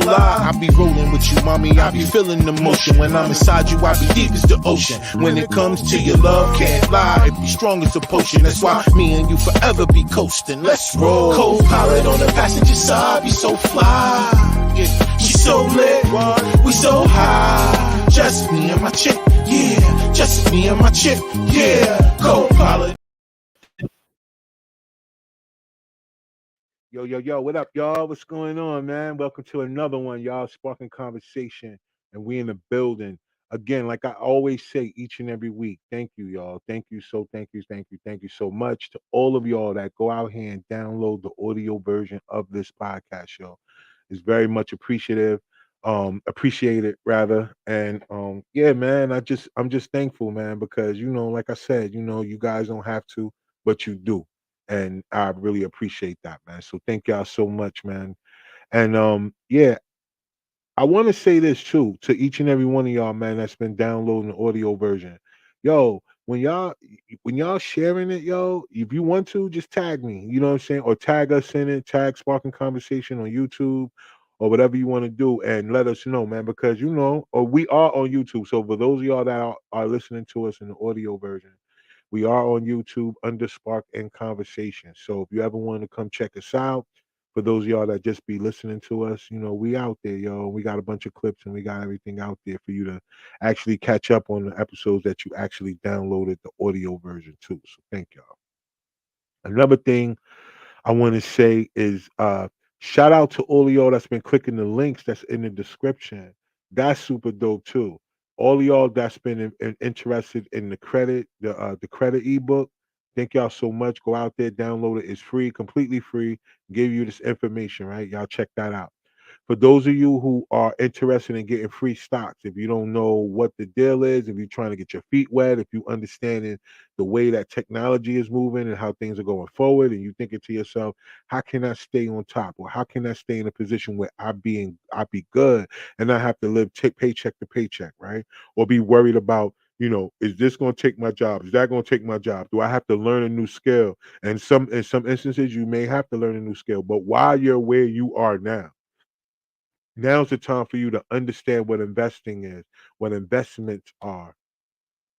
lie. I be rolling with you, mommy, I be feeling the motion. When I'm inside you, I be deep as the ocean. When it comes to your love, can't lie, it be strong as a potion. That's why me and you forever be coasting. Let's roll. Co-pilot on the passenger side, be so fly. Yeah, she so lit, we so high. Just me and my chick, yeah. Just me and my chick, yeah. Co-pilot. Yo, what up, y'all? What's going on, man? Welcome to another one, y'all. Sparking Conversation, and we in the building. Again, like I always say each and every week, thank you, y'all. Thank you so much to all of y'all that go out here and download the audio version of this podcast show. It's very much appreciated rather. And yeah, man, I'm just thankful, man, because like I said, you guys don't have to, but you do. And I really appreciate that, man. So thank y'all so much, man. And yeah, I want to say this too to each and every one of y'all, man, that's been downloading the audio version. Yo, when y'all sharing it, yo, if you want to, just tag me. You know what I'm saying? Or tag us in it, tag Sparking Conversation on YouTube or whatever you want to do and let us know, man, because or we are on YouTube. So for those of y'all that are listening to us in the audio version, we are on YouTube under Spark and Conversation. So if you ever want to come check us out, for those of y'all that just be listening to us, we out there, yo. We got a bunch of clips and we got everything out there for you to actually catch up on the episodes that you actually downloaded the audio version too. So thank y'all. Another thing I want to say is shout out to all of y'all that's been clicking the links that's in the description. That's super dope too. All of y'all that's been interested in the credit ebook. Thank y'all so much. Go out there, download it. It's free, completely free. Give you this information, right? Y'all check that out. For those of you who are interested in getting free stocks, if you don't know what the deal is, if you're trying to get your feet wet, if you understanding the way that technology is moving and how things are going forward, and you thinking to yourself, how can I stay on top, or how can I stay in a position where I be good and not have to live paycheck to paycheck, right? Or be worried about is this going to take my job? Is that going to take my job? Do I have to learn a new skill? And in some instances, you may have to learn a new skill. But while you're where you are now, now's the time for you to understand what investing is, what investments are,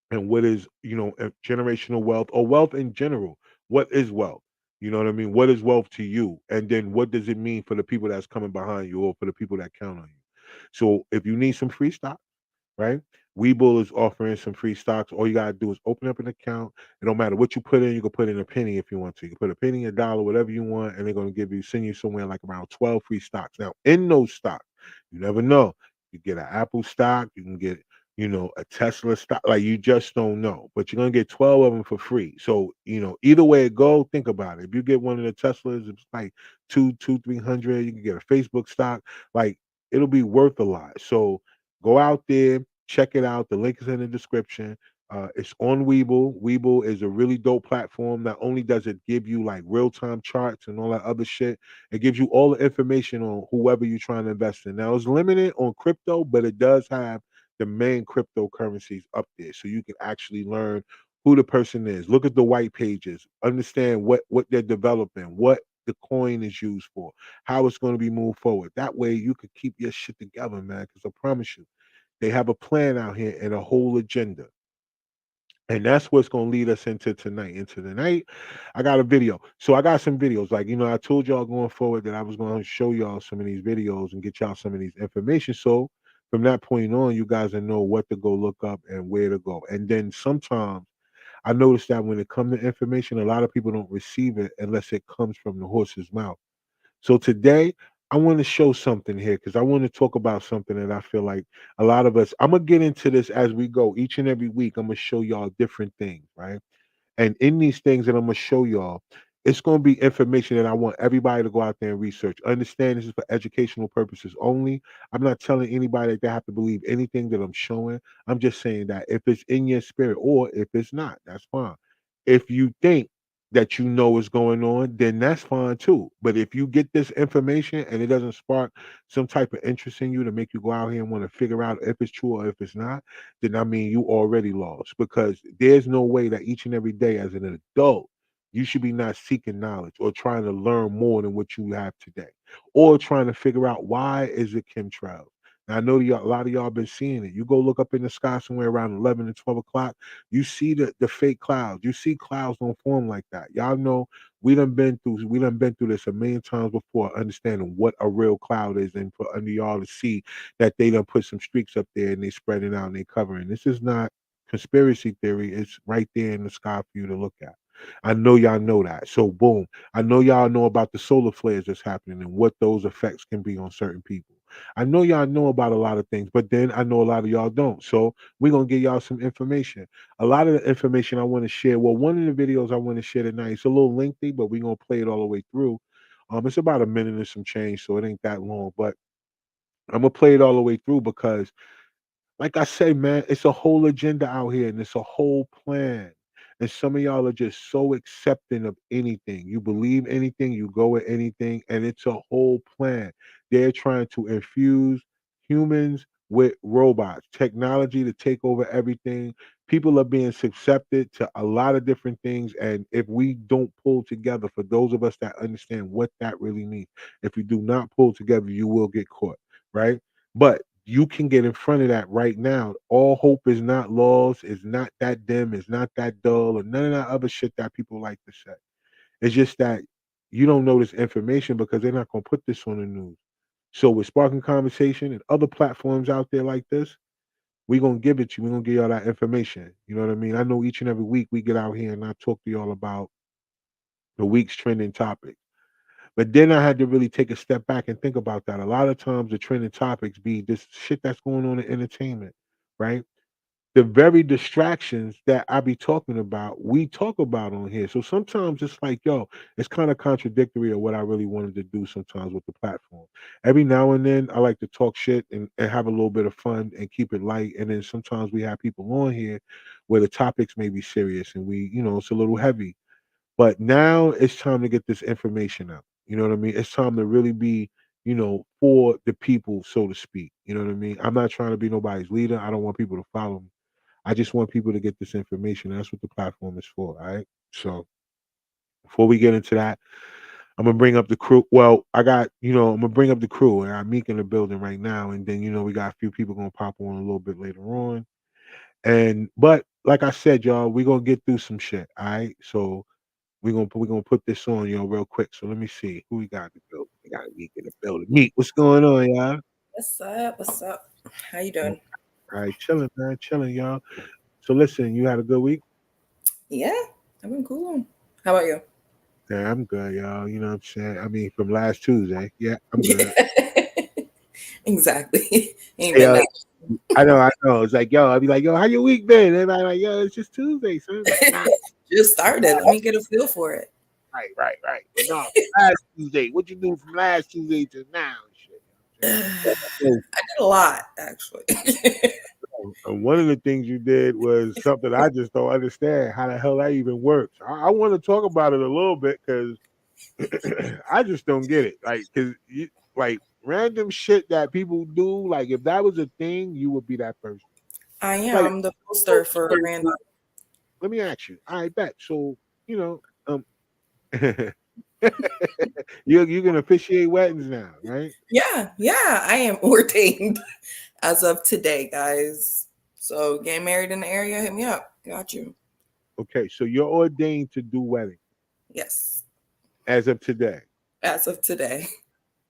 and what is, generational wealth or wealth in general. What is wealth? You know what I mean? What is wealth to you? And then what does it mean for the people that's coming behind you or for the people that count on you? So if you need some free stock, right? Webull is offering some free stocks. All you gotta do is open up an account. It don't matter what you put in. You can put in a penny if you want to. You can put a penny, a dollar, whatever you want, and they're gonna send you somewhere like around 12 free stocks. Now, in those stocks, you never know. You get an Apple stock, you can get, a Tesla stock. Like you just don't know. But you're gonna get 12 of them for free. So, either way it go, think about it. If you get one of the Teslas, it's like 300. You can get a Facebook stock. Like it'll be worth a lot. So go out there, check it out. The link is in the description. It's on Webull. Webull is a really dope platform. Not only does it give you like real time charts and all that other shit, it gives you all the information on whoever you're trying to invest in. Now, it's limited on crypto, but it does have the main cryptocurrencies up there. So you can actually learn who the person is. Look at the white pages, understand what they're developing, what the coin is used for, how it's going to be moved forward. That way you could keep your shit together, man. Because I promise you, they have a plan out here and a whole agenda. And that's what's going to lead us into tonight. Into the night, I got a video. So I got some videos. Like, I told y'all going forward that I was going to show y'all some of these videos and get y'all some of these information. So from that point on, you guys will know what to go look up and where to go. And then sometimes I noticed that when it comes to information, a lot of people don't receive it unless it comes from the horse's mouth. So today, I want to show something here because I want to talk about something that I feel like a lot of us, I'm going to get into this as we go. Each and every week, I'm going to show y'all different things, right? And in these things that I'm going to show y'all, it's going to be information that I want everybody to go out there and research. Understand this is for educational purposes only. I'm not telling anybody that they have to believe anything that I'm showing. I'm just saying that if it's in your spirit or if it's not, that's fine. If you think that you know what's going on, then that's fine too. But if you get this information and it doesn't spark some type of interest in you to make you go out here and want to figure out if it's true or if it's not, then I mean you already lost because there's no way that each and every day as an adult You should be not seeking knowledge or trying to learn more than what you have today, or trying to figure out why is it chemtrails. Now, I know a lot of y'all been seeing it. You go look up in the sky somewhere around 11 and 12 o'clock, you see the fake clouds. You see clouds don't form like that. Y'all know we done been through this a million times before, understanding what a real cloud is, and for under y'all to see that they done put some streaks up there and they spreading out and they covering. This is not conspiracy theory. It's right there in the sky for you to look at. I know y'all know that. So boom. I know y'all know about the solar flares that's happening and what those effects can be on certain people. I know y'all know about a lot of things, but then I know a lot of y'all don't. So we're gonna give y'all some information. A lot of the information I want to share. Well, one of the videos I want to share tonight, it's a little lengthy, but we're gonna play it all the way through. It's about a minute and some change, so it ain't that long, but I'm gonna play it all the way through because like I say, man, it's a whole agenda out here and it's a whole plan. And some of y'all are just so accepting of anything. You believe anything, you go with anything, and it's a whole plan. They're trying to infuse humans with robots, technology to take over everything. People are being susceptible to a lot of different things. And if we don't pull together, for those of us that understand what that really means, if you do not pull together, you will get caught, right? But you can get in front of that right now. All hope is not lost, is not that dim, is not that dull, or none of that other shit that people like to say. It's just that you don't know this information because they're not going to put this on the news. So with Sparking Conversation and other platforms out there like this, we're going to give it to you. We're going to give y'all that information. You know what I mean? I know each and every week we get out here and I talk to y'all about the week's trending topic. But then I had to really take a step back and think about that. A lot of times the trending topics be this shit that's going on in entertainment, right? The very distractions that I be talking about, we talk about on here. So sometimes it's like, yo, it's kind of contradictory of what I really wanted to do sometimes with the platform. Every now and then I like to talk shit and have a little bit of fun and keep it light. And then sometimes we have people on here where the topics may be serious and it's a little heavy. But now it's time to get this information out. You know what I mean? It's time to really be, for the people, so to speak. You know what I mean? I'm not trying to be nobody's leader. I don't want people to follow me. I just want people to get this information. That's what the platform is for. All right. So before we get into that, I'm gonna bring up the crew. Well, I'm gonna bring up the crew. I got Meek in the building right now, and then we got a few people gonna pop on a little bit later on. But like I said, y'all, we're gonna get through some shit. All right. So we're gonna put this on, real quick. So let me see who we got in the building. We got Meek in the building. Meek, what's going on, y'all? What's up? What's up? How you All doing? right, chilling, man, chilling, y'all. So listen, you had a good week? Yeah, I've been cool. How about you? Yeah, I'm good, y'all. You know what I'm saying? I mean, from last Tuesday. Yeah, I'm good. Exactly. Ain't been Yeah, that. I know, I know. It's like, yo, I'll be like, yo, how your week been? Everybody like, yo, it's just Tuesday, son. Like, nah, Just started. Let me get a feel for it. right. But no, last Tuesday. What you do from last Tuesday to now? And shit. You know what I'm saying? I did a lot, actually. And one of the things you did was something I just don't understand how the hell that even works. I want to talk about it a little bit because I just don't get it. Like random shit that people do. Like if that was a thing, you would be that person. I Like, am the poster for random. let me ask you. I bet. So you know, you can officiate weddings now, right? Yeah, I am ordained as of today, guys. So getting married in the area, hit me up. Got you. Okay, so you're ordained to do weddings Yes, as of today. as of today.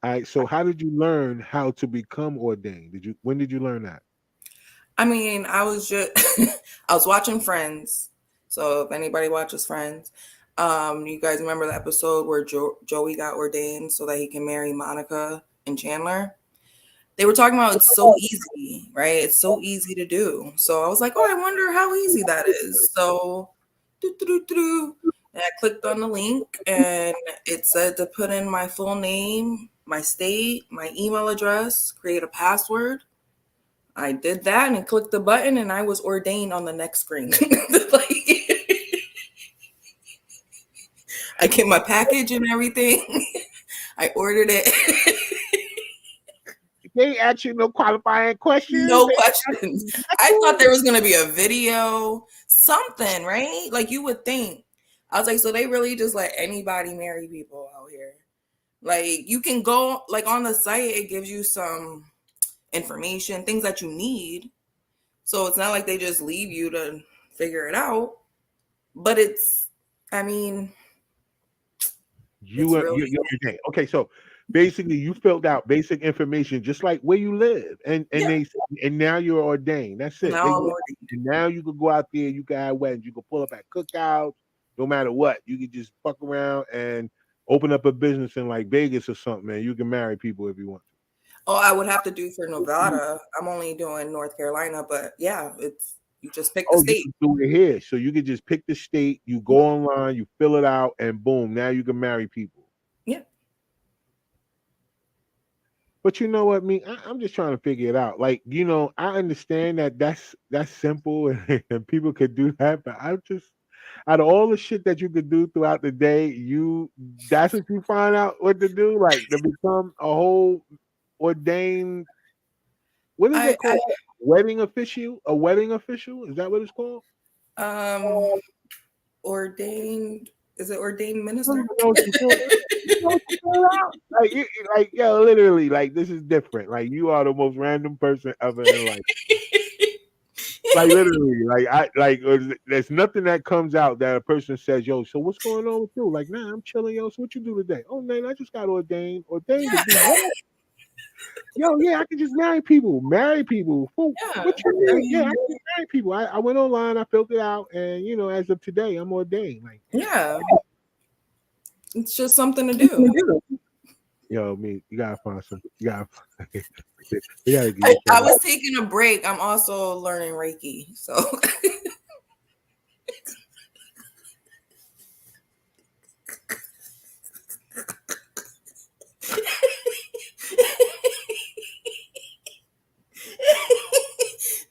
All right. So how did you learn how to become ordained? When did you learn that? I mean, I was just I was watching Friends. So if anybody watches Friends, you guys remember the episode where Joey got ordained so that he can marry Monica and Chandler? They were talking about it's so easy, right? It's so easy to do. So I was like, oh, I wonder how easy that is. So and I clicked on the link and it said to put in my full name, my state, my email address, create a password. I did that and clicked the button and I was ordained on the next screen. Like, I get my package and everything. I ordered it. They ask you no qualifying questions. No questions. I thought there was going to be a video, something, right? Like you would think. I was like, so they really just let anybody marry people out here? Like, you can go, like, on the site, it gives you some information, things that you need. So it's not like they just leave you to figure it out. But it's, I mean, it's really, Okay. Okay, so basically you filled out basic information just like where you live, and yeah. and now you're ordained. That's it. Now I'm already, And now you can go out there, you can have weddings, you can pull up at cookouts, no matter what. You can just fuck around and open up a business in like Vegas or something, and you can marry people if you want. oh, I would have to do for Nevada. I'm only doing North Carolina, but yeah, it's, you just pick the Oh, you state. can do it here. So you can just pick the state, you go online, you fill it out, and boom, now you can marry people. Yeah. But you know what, I'm just trying to figure it out. Like, I understand that that's simple and people could do that, but I'm just out of all the shit that you could do throughout the day, that's what you find out what to do, like to become a whole ordained. What is it called? Wedding official? A wedding official? Is that what it's called? Ordained, is it ordained minister? Like, yo, literally, like, this is different. Like, you are the most random person ever in life. Like, literally, there's nothing that comes out that a person says, yo, so what's going on with you? Like, nah, I'm chilling, yo. So what you do today? Oh man, I just got ordained. Ordained to be what? Yo, yeah, I can just marry people. Yeah. What you mean? Yeah, I can marry people. I went online, I filled it out, and as of today, I'm ordained. Like, yeah. It's just something to do. Yo, you gotta find some. You gotta get. I was taking a break. I'm also learning Reiki, so.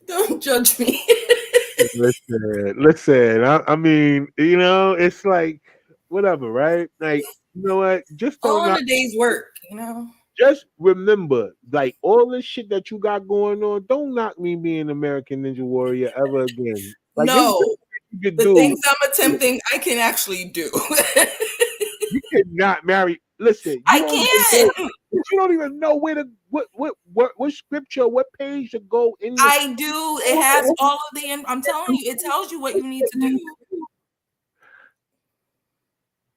Don't judge me. Listen. I mean, it's like whatever, right? Like, you know what? Just all in a day's work, Just remember, like, all this shit that you got going on, don't knock me being American Ninja Warrior ever again. Like, no, the things I'm attempting, I can actually do. You cannot marry. Listen, I can't. You don't even know where to what scripture, what page to go in. I do. It has all of the. I'm telling you, it tells you what you need to do.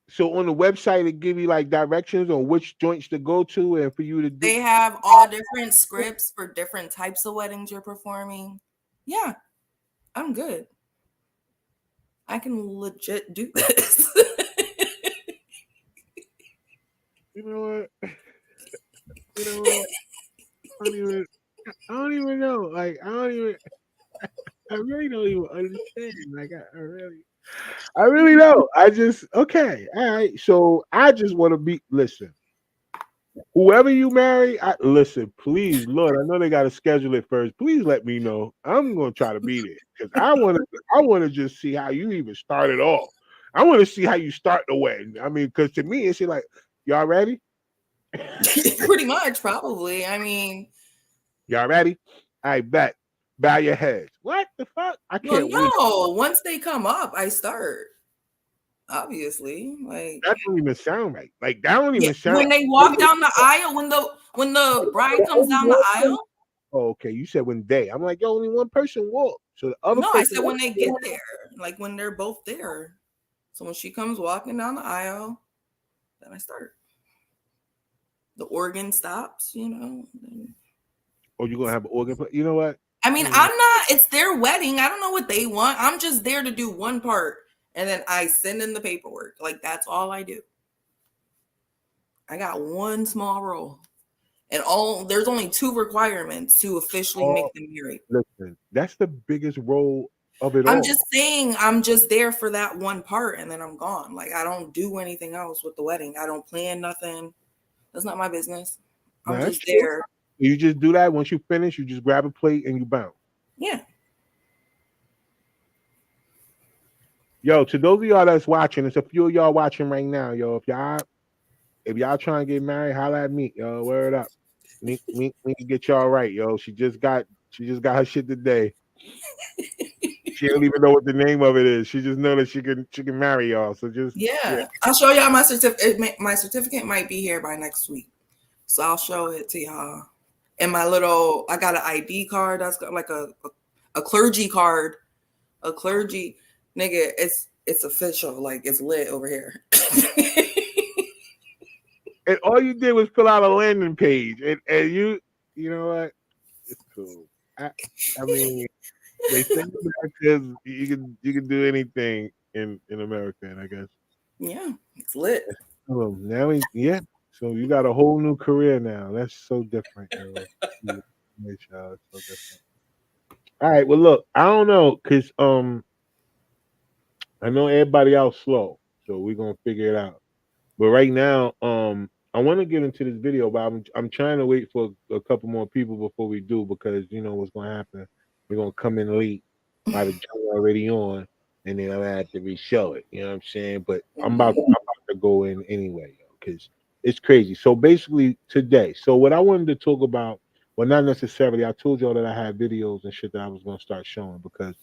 So on the website, it give you like directions on which joints to go to and for you to do. They have all different scripts for different types of weddings you're performing. Yeah, I'm good. I can legit do this. You know what? I don't even know. Like, I really don't even understand. Like, I really don't. Okay. All right. So I just want to listen. Whoever you marry, listen, please, Lord, I know they got to schedule it first. Please let me know. I'm going to try to be there because I want to just see how you even started off. I want to see how you start the wedding. I mean, because to me, it's like, y'all ready? Pretty much, probably. I mean, y'all ready? I bet. Bow your heads. What the fuck? I can't wait. No, once they come up, I start. Obviously, like that don't even sound right. Like that don't even sound. When they walk down the aisle, when the bride comes down the aisle. Oh, okay. You said when they. I'm like, yo, only one person walk. So the other. No, I said when they get there, like when they're both there. So when she comes walking down the aisle, then I start. The organ stops, Oh, you're gonna have an organ? You know what? I mean, I'm not. It's their wedding. I don't know what they want. I'm just there to do one part. And then I send in the paperwork. Like, that's all I do. I got one small role. And there's only 2 requirements to officially make them married. Listen, that's the biggest role of it all. I'm just saying, I'm just there for that one part and then I'm gone. Like, I don't do anything else with the wedding. I don't plan nothing. That's not my business. I'm just there. You just do that. Once you finish, you just grab a plate and you bounce. Yeah. Yo, to those of y'all that's watching, there's a few of y'all watching right now, yo. If y'all trying to get married, holla at me, yo. Word up. Me can get y'all right, yo. She just got her shit today. She don't even know what the name of it is. She just know that she can marry y'all. So just Yeah, I'll show y'all my certificate. My certificate might be here by next week, so I'll show it to y'all. And my little, I got an ID card. That's got like a clergy card, a clergy nigga. It's official. Like it's lit over here. And all you did was fill out a landing page, and you know what? It's cool. I mean, they say America you can do anything in America, and I guess Yeah, it's lit. now so you got a whole new career now. That's so different, yo. It's so different. All right, well, look, I don't know, cause I know everybody else slow, so we're gonna figure it out. But right now, I want to get into this video, but I'm trying to wait for a couple more people before we do, because you know what's gonna happen. We're gonna come in late by the joint already on, and then I'm gonna have to re-show it. You know what I'm saying? But I'm about to go in anyway, because it's crazy. So basically today, so what I wanted to talk about, well, not necessarily. I told y'all that I had videos and shit that I was gonna start showing, because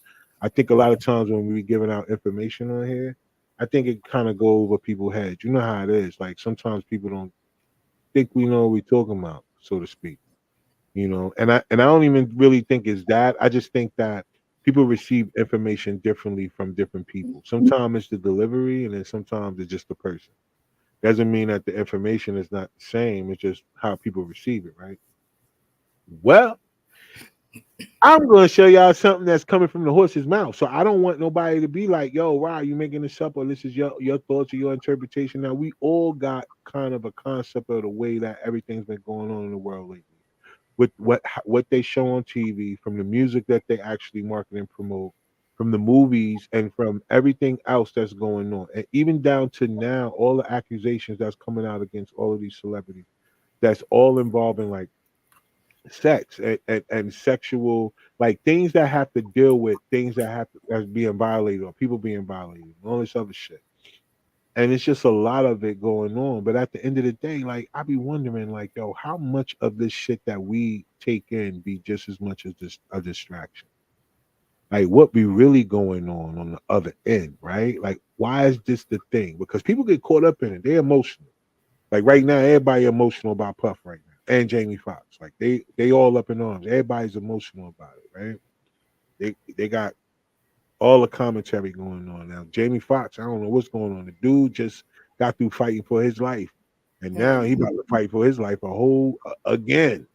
I think a lot of times when we be giving out information on here, I think it kind of go over people's heads. You know how it is. Like sometimes people don't think we know what we're talking about, so to speak. You know, and I don't even really think it's that. I just think that people receive information differently from different people. Sometimes it's the delivery, and then sometimes it's just the person. Doesn't mean that the information is not the same. It's just how people receive it, right? Well, I'm going to show y'all something that's coming from the horse's mouth. So I don't want nobody to be like, yo, wow, you making this up, or this is your thoughts or your interpretation. Now, we all got kind of a concept of the way that everything's been going on in the world lately. With what they show on TV, from the music that they actually market and promote, from the movies, and from everything else that's going on. And even down to now, all the accusations that's coming out against all of these celebrities, that's all involving like sex and sexual, like things that have to deal with things that have to, that's being violated, or people being violated, and all this other shit. And it's just a lot of it going on. But at the end of the day, like I be wondering, like, yo, how much of this shit that we take in be just as much as this a distraction? Like what be really going on the other end, right? Like why is this the thing? Because people get caught up in it. They're emotional. Like right now, everybody emotional about Puff right now, and Jamie Foxx. Like they all up in arms. Everybody's emotional about it, right? They got all the commentary going on now. Jamie Foxx, I don't know what's going on. The dude just got through fighting for his life, and now he about to fight for his life a whole again.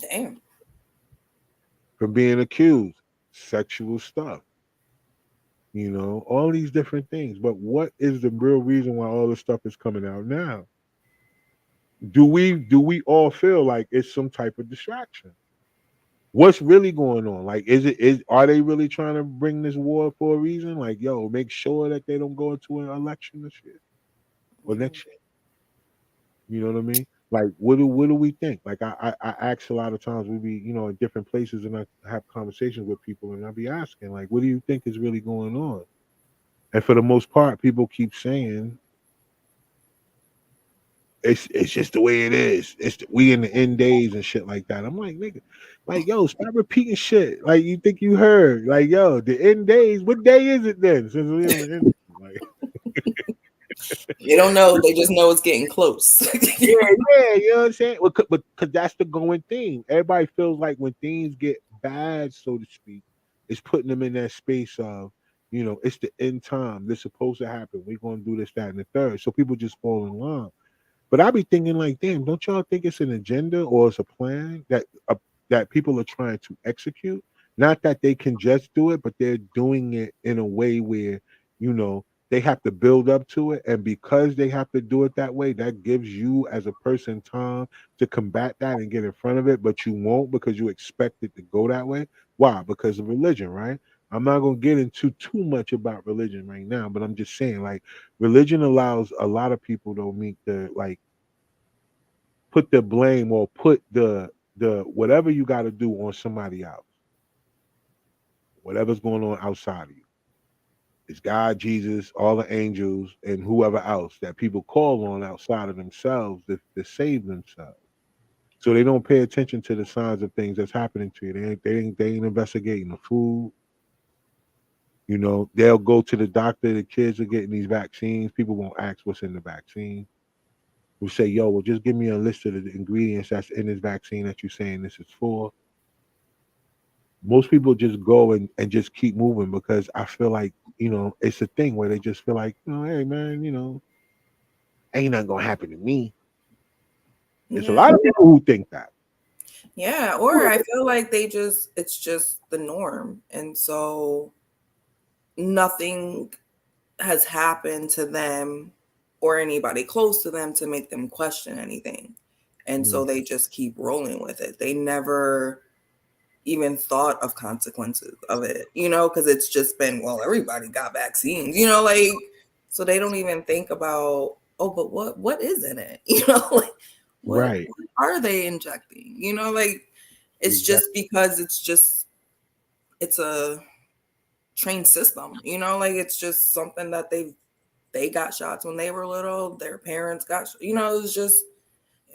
Damn. For being accused, sexual stuff. You know, all these different things. But what is the real reason why all this stuff is coming out now? Do we all feel like it's some type of distraction? What's really going on? Like, are they really trying to bring this war for a reason? Like, yo, make sure that they don't go into an election this year or next year. You know what I mean? Like, what do we think? Like, I ask a lot of times, we be, you know, in different places, and I have conversations with people, and I be asking, like, what do you think is really going on? And for the most part, people keep saying it's just the way it is. We in the end days and shit like that. I'm like, nigga, like, yo, stop repeating shit. Like, you think you heard? Like, yo, the end days. What day is it then? Since we in the end, like, They don't know. They just know it's getting close. yeah, you know what I'm saying? Well, but because that's the going thing. Everybody feels like when things get bad, so to speak, it's putting them in that space of, you know, it's the end time. This supposed to happen. We're gonna do this, that, and the third. So people just fall in line. But I be thinking like, damn, don't y'all think it's an agenda or it's a plan that people are trying to execute? Not that they can just do it, but they're doing it in a way where, you know, they have to build up to it, and because they have to do it that way, that gives you as a person time to combat that and get in front of it, but you won't because you expect it to go that way. Why? Because of religion, right? I'm not gonna get into too much about religion right now, but I'm just saying, like, religion allows a lot of people to meet the like put the blame or put the whatever you got to do on somebody else, whatever's going on outside of you. It's God, Jesus, all the angels, and whoever else that people call on outside of themselves to save themselves. So they don't pay attention to the signs of things that's happening to you. They ain't investigating the food. You know, they'll go to the doctor. The kids are getting these vaccines. People won't ask what's in the vaccine. We'll say, yo, well, just give me a list of the ingredients that's in this vaccine that you're saying this is for. Most people just go and just keep moving because I feel like, it's a thing where they just feel like, hey, man, ain't nothing going to happen to me. There's a lot of people who think that. Yeah, or I feel like it's just the norm. And so nothing has happened to them or anybody close to them to make them question anything. And so they just keep rolling with it. They never even thought of consequences of it, because it's just been, well, everybody got vaccines, so they don't even think about, oh, but what is in it? What are they injecting? It's just because it's a trained system, it's just something that they got shots when they were little, their parents got, it's just,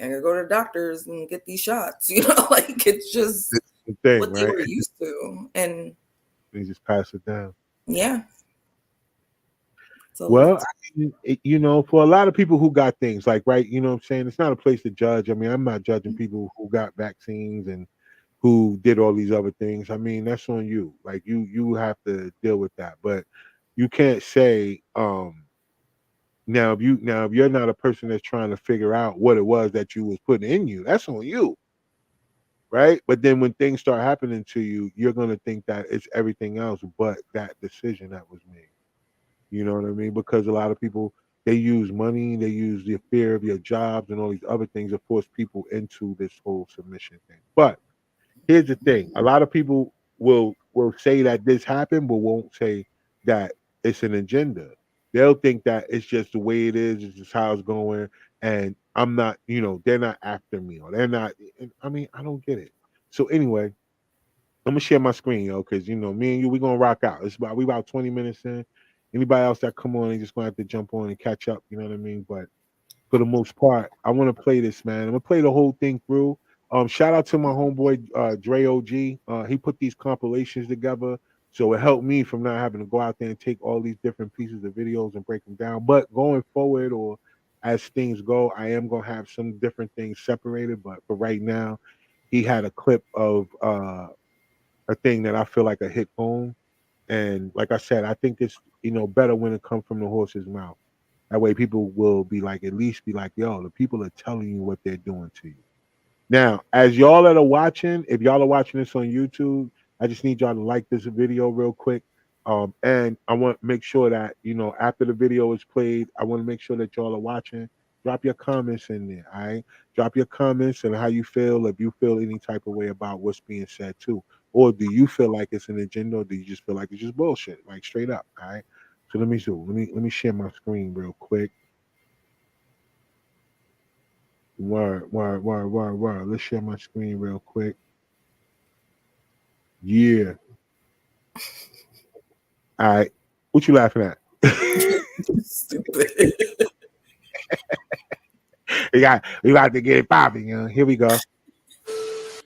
and go to doctors and get these shots, it's just the thing, what they were used to, and they just pass it down. Yeah. So well, for a lot of people who got things like, right, what I'm saying? It's not a place to judge. I mean, I'm not judging people who got vaccines and who did all these other things. I mean, that's on you. Like you have to deal with that. But you can't say, now if you're not a person that's trying to figure out what it was that you was putting in you, that's on you. Right? But then when things start happening to you, you're gonna think that it's everything else but that decision that was made. You know what I mean? Because a lot of people, they use money, they use the fear of your jobs and all these other things to force people into this whole submission thing. But here's the thing: a lot of people will say that this happened, but won't say that it's an agenda. They'll think that it's just the way it is, it's just how it's going, and I'm not, they're not after me, or they're not. I mean, I don't get it. So anyway, I'm gonna share my screen, because me and you, we're gonna rock out. We about 20 minutes in. Anybody else that come on, they just gonna have to jump on and catch up. You know what I mean? But for the most part, I want to play this, man. I'm gonna play the whole thing through. Shout out to my homeboy Dre OG. He put these compilations together, so it helped me from not having to go out there and take all these different pieces of videos and break them down. But going forward, or as things go, I am gonna have some different things separated. But for right now, he had a clip of a thing that I feel like a hit home. And like I said, I think it's better when it comes from the horse's mouth. That way people will be like, at least be like, yo, the people are telling you what they're doing to you. Now, as y'all that are watching, if y'all are watching this on YouTube, I just need y'all to like this video real quick. And I want to make sure that, after the video is played, I want to make sure that y'all are watching. Drop your comments in there, all right? Drop your comments and how you feel, if you feel any type of way about what's being said too. Or do you feel like it's an agenda, or do you just feel like it's just bullshit, like straight up, all right? So let me share my screen real quick. Word. Let's share my screen real quick. Yeah. All right. What you laughing at? Stupid. we got to get it popping. Here we go.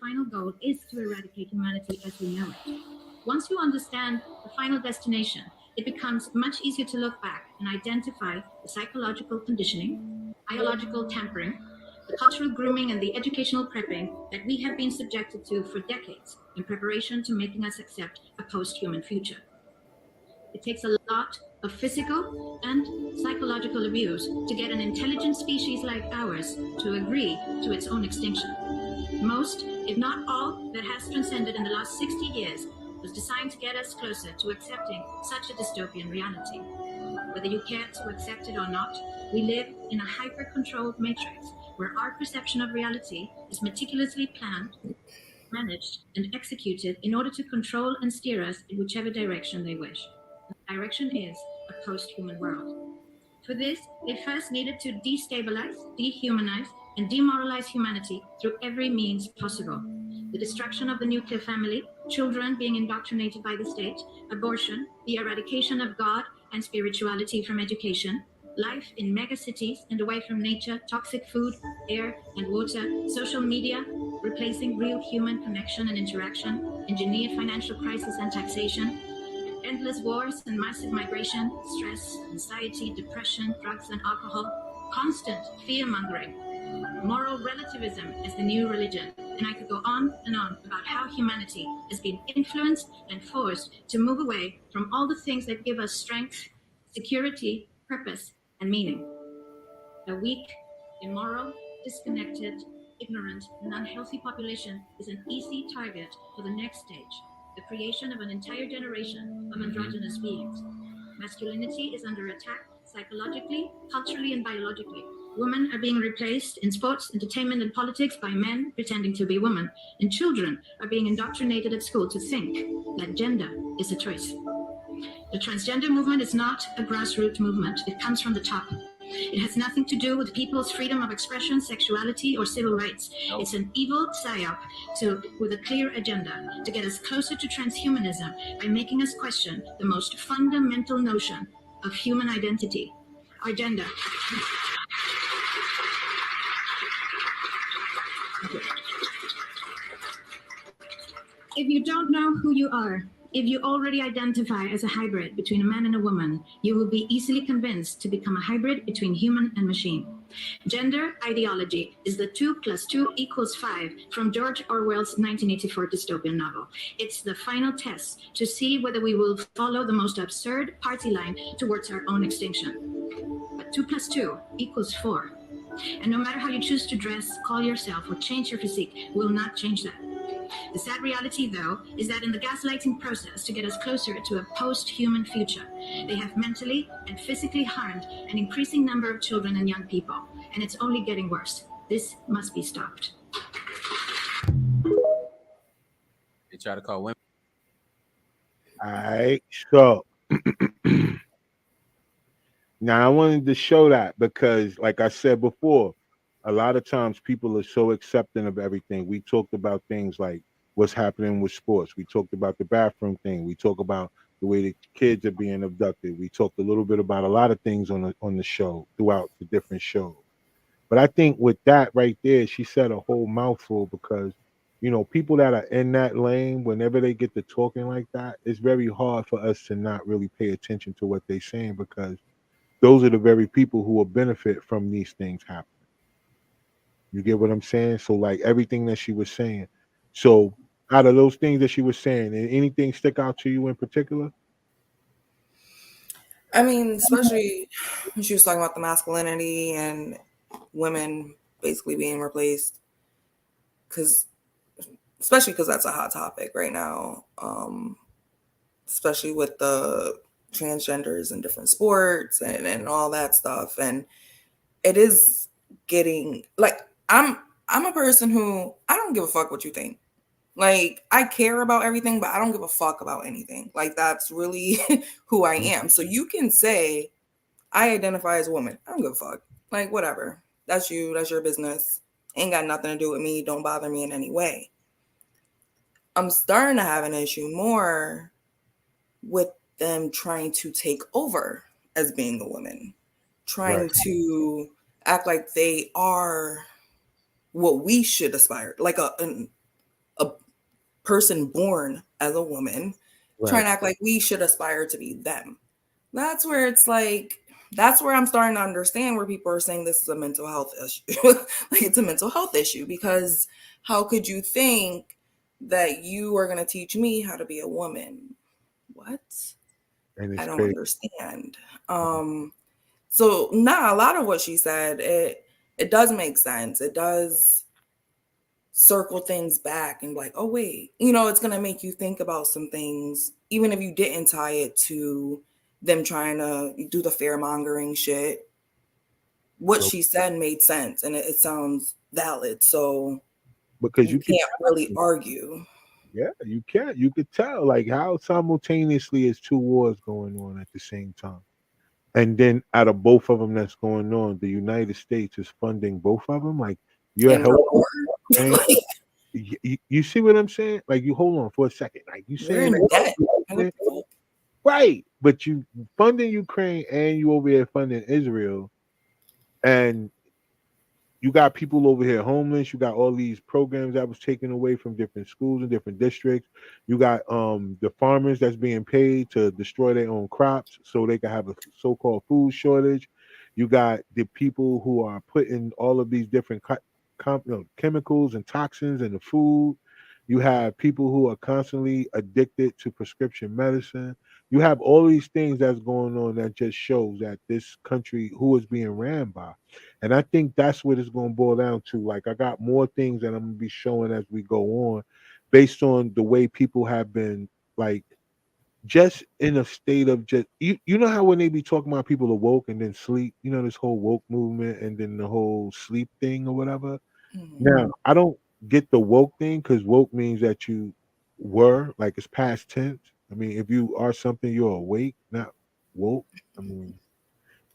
Final goal is to eradicate humanity as we know it. Once you understand the final destination, it becomes much easier to look back and identify the psychological conditioning, biological tampering, the cultural grooming, and the educational prepping that we have been subjected to for decades in preparation to making us accept a post-human future. It takes a lot of physical and psychological abuse to get an intelligent species like ours to agree to its own extinction. Most, if not all, that has transcended in the last 60 years was designed to get us closer to accepting such a dystopian reality. Whether you care to accept it or not, we live in a hyper-controlled matrix where our perception of reality is meticulously planned, managed, and executed in order to control and steer us in whichever direction they wish. The direction is a post-human world. For this, they first needed to destabilize, dehumanize, and demoralize humanity through every means possible. The destruction of the nuclear family, children being indoctrinated by the state, abortion, the eradication of God and spirituality from education, life in megacities and away from nature, toxic food, air, and water, social media, replacing real human connection and interaction, engineered financial crisis and taxation. endless wars and massive migration, stress, anxiety, depression, drugs and alcohol, constant fear-mongering, moral relativism as the new religion. And I could go on and on about how humanity has been influenced and forced to move away from all the things that give us strength, security, purpose, and meaning. A weak, immoral, disconnected, ignorant, and unhealthy population is an easy target for the next stage, the creation of an entire generation of androgynous beings. Masculinity is under attack psychologically, culturally, and biologically. Women are being replaced in sports, entertainment, and politics by men pretending to be women, and children are being indoctrinated at school to think that gender is a choice. The transgender movement is not a grassroots movement. It comes from the top. It has nothing to do with people's freedom of expression, sexuality, or civil rights. It's an evil psyop with a clear agenda to get us closer to transhumanism by making us question the most fundamental notion of human identity, our gender. If you don't know who you are, if you already identify as a hybrid between a man and a woman, you will be easily convinced to become a hybrid between human and machine. Gender ideology is the 2 + 2 = 5 from George Orwell's 1984 dystopian novel. It's the final test to see whether we will follow the most absurd party line towards our own extinction. But 2 + 2 = 4. And no matter how you choose to dress, call yourself, or change your physique, will not change that. The sad reality, though, is that in the gaslighting process to get us closer to a post-human future, they have mentally and physically harmed an increasing number of children and young people, and it's only getting worse. This must be stopped. They try to call women. All right, so now I wanted to show that because, like I said before, a lot of times people are so accepting of everything. We talked about things like what's happening with sports. We talked about the bathroom thing. We talk about the way the kids are being abducted. We talked a little bit about a lot of things on the show throughout the different shows. But I think with that right there, she said a whole mouthful because, you know, people that are in that lane, whenever they get to talking like that, it's very hard for us to not really pay attention to what they're saying because those are the very people who will benefit from these things happening. You get what I'm saying? So like everything that she was saying. So out of those things that she was saying, did anything stick out to you in particular? I mean, especially when she was talking about the masculinity and women basically being replaced, especially because that's a hot topic right now, especially with the transgenders in different sports and all that stuff. And it is getting like I'm a person who I don't give a fuck what you think. Like, I care about everything, but I don't give a fuck about anything. Like, that's really who I am. So you can say, I identify as a woman. I don't give a fuck. Like, whatever. That's you. That's your business. Ain't got nothing to do with me. Don't bother me in any way. I'm starting to have an issue more with them trying to take over as being a woman. Trying to act like they are what we should aspire. Like a person born as a woman, trying to act like we should aspire to be them. That's where it's like, that's where I'm starting to understand where people are saying this is a mental health issue. Like, it's a mental health issue because how could you think that you are going to teach me how to be a woman? What? I don't understand. So a lot of what she said, it does make sense. It does circle things back and like, oh wait, you know, it's gonna make you think about some things, even if you didn't tie it to them trying to do the fear mongering shit. What she said made sense and it sounds valid. So because you can't really argue. Yeah, you can't. You could tell like how simultaneously is two wars going on at the same time. And then out of both of them that's going on, the United States is funding both of them. Like you're helping. You see what I'm saying? Like you hold on for a second. Like you saying right, but you funding Ukraine and you over here funding Israel, and you got people over here homeless. You got all these programs that was taken away from different schools and different districts. You got the farmers that's being paid to destroy their own crops so they can have a so-called food shortage. You got the people who are putting all of these different chemicals and toxins in the food. You have people who are constantly addicted to prescription medicine. You have all these things that's going on that just shows that this country who is being ran by. And I think that's what it's going to boil down to. Like, I got more things that I'm going to be showing as we go on based on the way people have been, like, just in a state of just, you know how when they be talking about people awoke and then sleep, you know, this whole woke movement and then the whole sleep thing or whatever. Now, I don't get the woke thing because woke means that you were, like, it's past tense. I mean, if you are something, you're awake, not woke. I mean,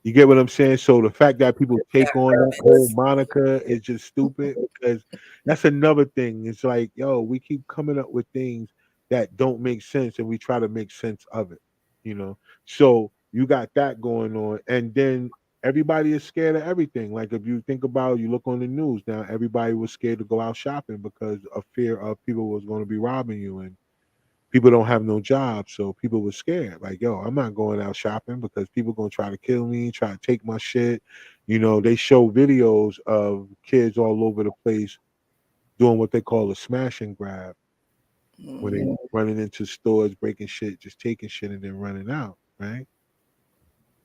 you get what I'm saying? So the fact that people take on that whole moniker is just stupid because that's another thing. It's like, yo, we keep coming up with things that don't make sense and we try to make sense of it, you know? So you got that going on. And then everybody is scared of everything. Like, if you think about, you look on the news now, everybody was scared to go out shopping because of fear of people was going to be robbing you, and people don't have no job, so people were scared. Like, yo, I'm not going out shopping because people gonna try to kill me, try to take my shit. You know, they show videos of kids all over the place doing what they call a smash and grab, when they running into stores, breaking shit, just taking shit and then running out, right?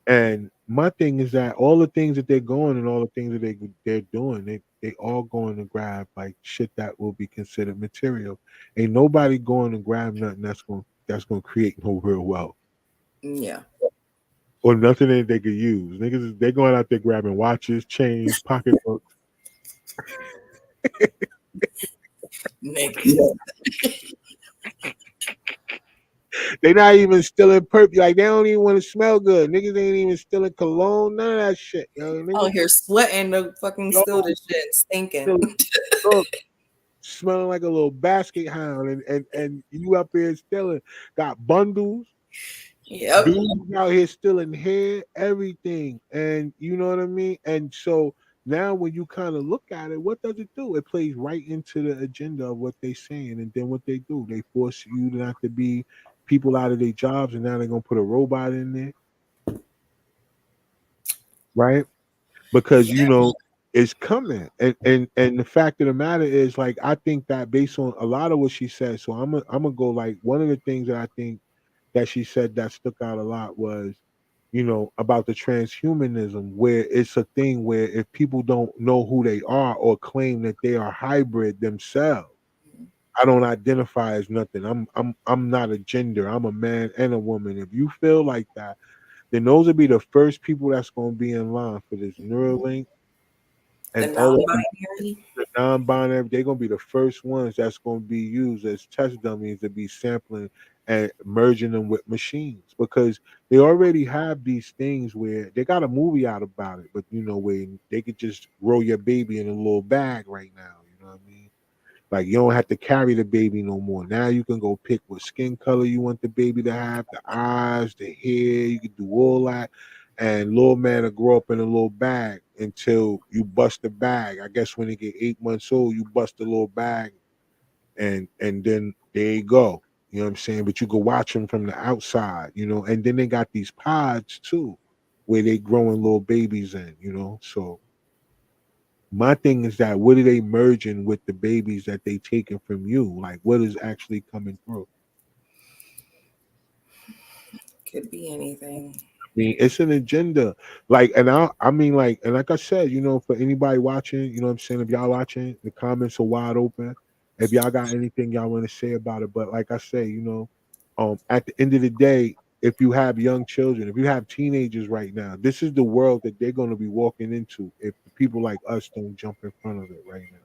And my thing is that all the things that they're going and all the things that they're doing, they all going to grab like shit that will be considered material. Ain't nobody going to grab nothing that's gonna create no real wealth Yeah. or nothing that they could use. Niggas, they're going out there grabbing watches, chains, pocketbooks. Nigga. They not even stealing perfume. Like, they don't even want to smell good. Niggas ain't even stealing cologne. None of that shit. Yo, Out niggas, here sweating to fucking yo, steal this shit, stinking. stealing- look, smelling like a little basket hound, and you up here stealing. Got bundles. Yep. Dudes out here stealing hair, everything, and you know what I mean. And so now, when you kind of look at it, what does it do? It plays right into the agenda of what they're saying, and then what they do, they force you not to be people out of their jobs, and now they're gonna put a robot in there, right? Because you know it's coming, and the fact of the matter is, like, I think that based on a lot of what she said, so I'm gonna go, like, one of the things that I think that she said that stuck out a lot was, you know, about the transhumanism, where it's a thing where if people don't know who they are or claim that they are hybrid themselves, I don't identify as nothing. I'm not a gender. I'm a man and a woman. If you feel like that, then those will be the first people that's going to be in line for this Neuralink The and all of non-binary. the non-binary. They're going to be the first ones that's going to be used as test dummies to be sampling and merging them with machines, because they already have these things where they got a movie out about it, but you know, where they could just roll your baby in a little bag right now. You know what I mean? Like, you don't have to carry the baby no more. Now you can go pick what skin color you want the baby to have, the eyes, the hair. You can do all that. And little man will grow up in a little bag until you bust the bag. I guess when they get 8 months old, you bust the little bag, and then there you go. You know what I'm saying? But you can watch them from the outside, you know. And then they got these pods too, where they growing little babies in, you know. So my thing is that what are they merging with the babies that they taking from you? Like, what is actually coming through? Could be anything. I mean, it's an agenda. Like, and I mean, like, and like I said, you know, for anybody watching, you know what I'm saying? If y'all watching, the comments are wide open. If y'all got anything y'all want to say about it, but like I say, you know, at the end of the day, if you have young children, if you have teenagers right now, this is the world that they're going to be walking into if people like us don't jump in front of it right now.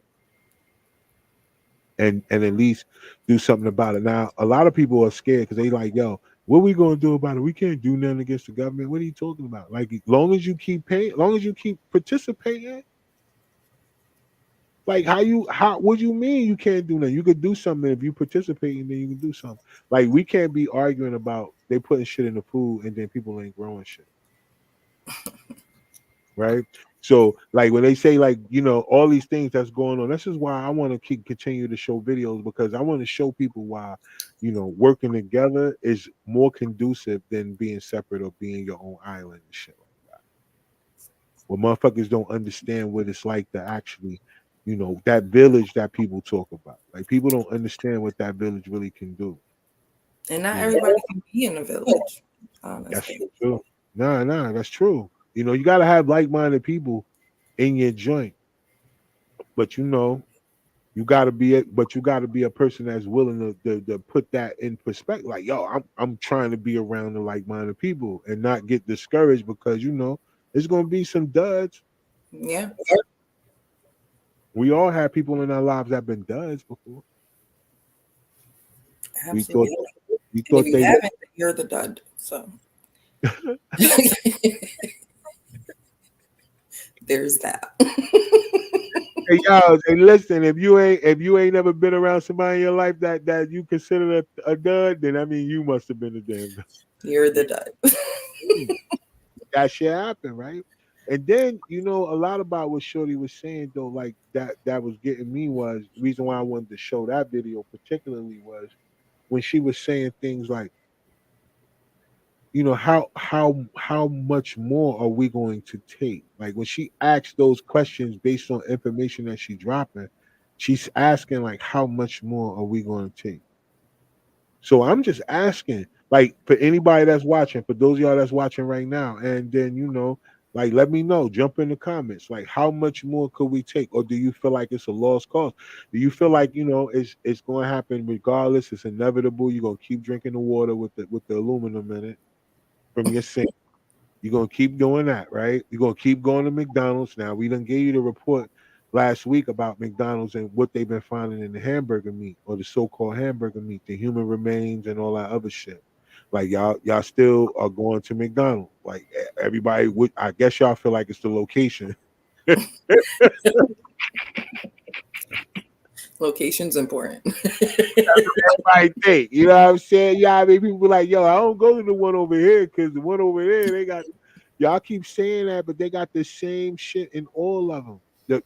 And at least do something about it. Now, a lot of people are scared because they like, yo, what we gonna do about it? We can't do nothing against the government. What are you talking about? Like, as long as you keep paying, as long as you keep participating, like, how what do you mean you can't do nothing? You could do something if you participate, and then you can do something. Like, we can't be arguing about they putting shit in the food and then people ain't growing shit. Right? So like when they say like, you know, all these things that's going on, this is why I want to continue to show videos, because I want to show people why, you know, working together is more conducive than being separate or being your own island and shit like that. Well, motherfuckers don't understand what it's like to actually, you know, that village that people talk about. Like people don't understand what that village really can do. And not Yeah. everybody can be in a village, That's honestly. true. Nah, that's true. You know, you gotta have like-minded people in your joint, but you know, you gotta be a person that's willing to put that in perspective. Like, yo, I'm trying to be around the like-minded people and not get discouraged because you know there's gonna be some duds. Yeah, We all have people in our lives that have been duds before. absolutely. We And thought if you they haven't, then you're the dud. So there's that. Hey y'all, hey listen, if you ain't never been around somebody in your life that you consider a dud, then I mean you must have been a damn dud. You're the dud. That shit happened, right? And then you know a lot about what Shorty was saying though, like that was getting me was the reason why I wanted to show that video particularly was when she was saying things like, you know, how much more are we going to take? Like when she asked those questions based on information that she's dropping, she's asking like how much more are we going to take? So I'm just asking, like, for anybody that's watching, for those of y'all that's watching right now, and then you know, like, let me know, jump in the comments, like, how much more could we take, or do you feel like it's a lost cause? Do you feel like you know it's going to happen regardless? It's inevitable. You're gonna keep drinking the water with the aluminum in it from your sink. You're gonna keep doing that, right? You're gonna keep going to McDonald's. Now we done gave you the report last week about McDonald's and what they've been finding in the hamburger meat or the so-called hamburger meat, the human remains and all that other shit. Like y'all still are going to McDonald's. Like everybody would, I guess y'all feel like it's the location. Location's important. Right thing. You know what I'm saying? Yeah, I mean people like, yo, I don't go to the one over here because the one over there, they got y'all keep saying that, but they got the same shit in all of them. The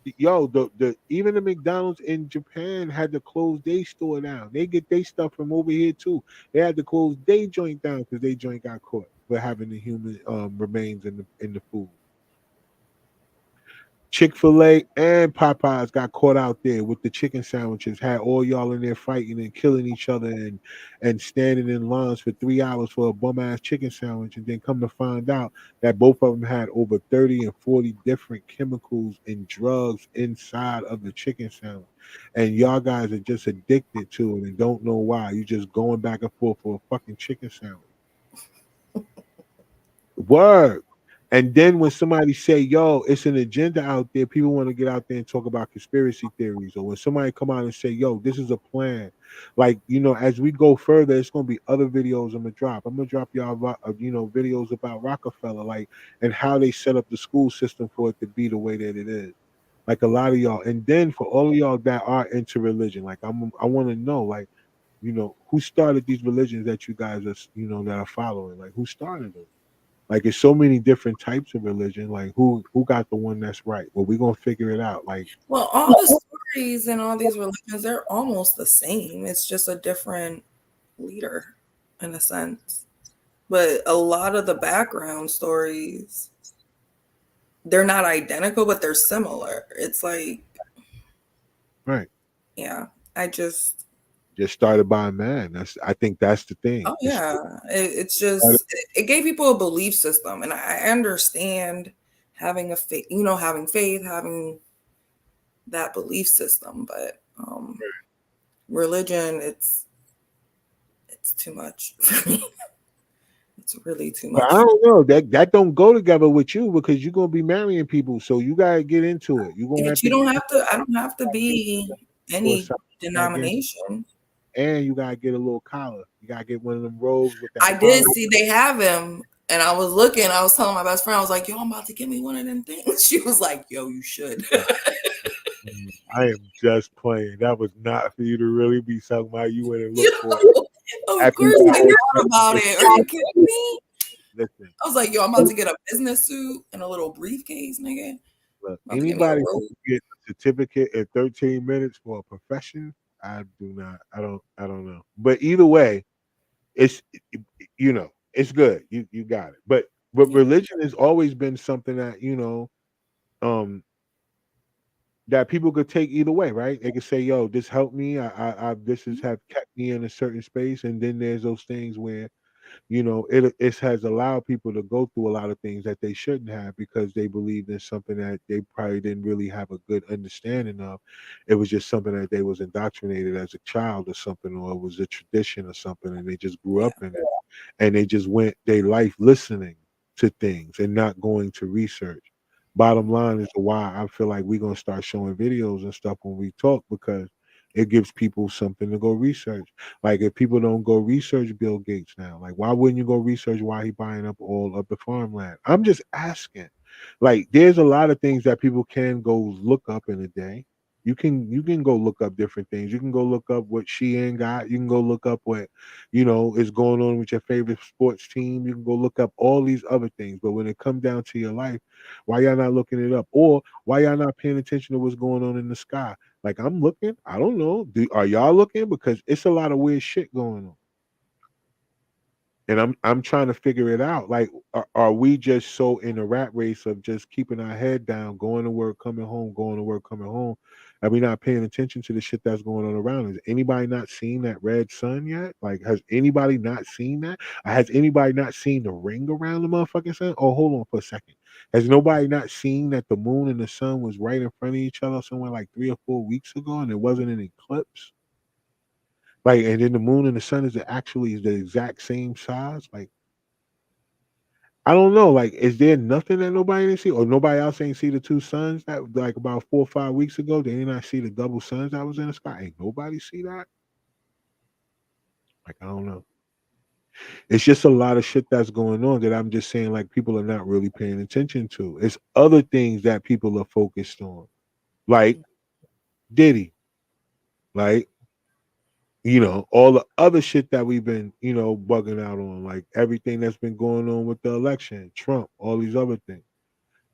even the McDonald's in Japan had to close their store down. They get their stuff from over here too. They had to close their joint down because they joint got caught for having the human remains in the food. Chick-fil-A and Popeyes got caught out there with the chicken sandwiches, had all y'all in there fighting and killing each other and standing in lines for 3 hours for a bum-ass chicken sandwich, and then come to find out that both of them had over 30 and 40 different chemicals and drugs inside of the chicken sandwich. And y'all guys are just addicted to it and don't know why. You just going back and forth for a fucking chicken sandwich. Word. And then when somebody say, yo, it's an agenda out there, people want to get out there and talk about conspiracy theories. Or when somebody come out and say, yo, this is a plan. Like, you know, as we go further, it's going to be other videos I'm going to drop. I'm going to drop y'all, you know, videos about Rockefeller, like, and how they set up the school system for it to be the way that it is. Like a lot of y'all. And then for all of y'all that are into religion, like, I want to know, like, you know, who started these religions that you guys are, you know, that are following? Like, who started them? Like it's so many different types of religion. Like who got the one that's right? Well, we're gonna figure it out. Like Well, all the stories and all these religions, they're almost the same. It's just a different leader in a sense. But a lot of the background stories, they're not identical, but they're similar. It's like, right. yeah, I just started by a man. I think that's the thing. Oh yeah, it's just it gave people a belief system, and I understand having a faith, you know, having faith, having that belief system, but religion, it's too much for me. It's really too much. But I don't know that don't go together with you because you're gonna be marrying people, so you gotta get into it. You gonna have you to don't have to. I don't have to be any denomination. And you gotta get a little collar. You gotta get one of them robes with that. I did see they have him, and I was looking. I was telling my best friend, I was like, "Yo, I'm about to get me one of them things." She was like, "Yo, you should." I am just playing. That was not for you to really be talking about. You went and looked for it. Of course, I heard about it. Are you kidding me? Listen. I was like, "Yo, I'm about to get a business suit and a little briefcase, nigga." Look, About to give me a anybody who rope. can get a certificate in 13 minutes for a profession, I do not. I don't know. But either way, it's it's good. You got it. But Yeah. religion has always been something that, um that people could take either way, right? They could say, "Yo, this helped me. This has have kept me in a certain space." And then there's those things where it has allowed people to go through a lot of things that they shouldn't have because they believed in something that they probably didn't really have a good understanding of. It was just something that they was indoctrinated as a child or something, or it was a tradition or something, and they just grew Yeah. up in it, and they just went their life listening to things and not going to research. Bottom line is why I feel like we're gonna start showing videos and stuff when we talk because it gives people something to go research. Like if people don't go research Bill Gates now, like why wouldn't you go research why he buying up all of the farmland? I'm just asking. Like there's a lot of things that people can go look up in a day. You can go look up different things. You can go look up what Shein got. You can go look up what is going on with your favorite sports team. You can go look up all these other things. But when it comes down to your life, why y'all not looking it up? Or why y'all not paying attention to what's going on in the sky? Like I'm looking, I don't know. Are y'all looking? Because it's a lot of weird shit going on. And I'm trying to figure it out. Like, are we just so in a rat race of just keeping our head down, going to work, coming home, going to work, coming home? Are we not paying attention to the shit that's going on around us? Anybody not seen that red sun yet? Like, has anybody not seen that? Has anybody not seen the ring around the motherfucking sun? Oh, hold on for a second. Has nobody not seen that the moon and the sun was right in front of each other somewhere like 3 or 4 weeks ago and it wasn't an eclipse? Like, and then the moon and the sun is actually the exact same size. Like, I don't know. Like, is there nothing that nobody didn't see, or nobody else ain't see the two suns that like about 4 or 5 weeks ago? They did not see the double suns that was in the sky. Ain't nobody see that. Like, I don't know. It's just a lot of shit that's going on that I'm just saying like people are not really paying attention to. It's other things that people are focused on, like Diddy, like all the other shit that we've been, bugging out on, like everything that's been going on with the election, Trump, all these other things.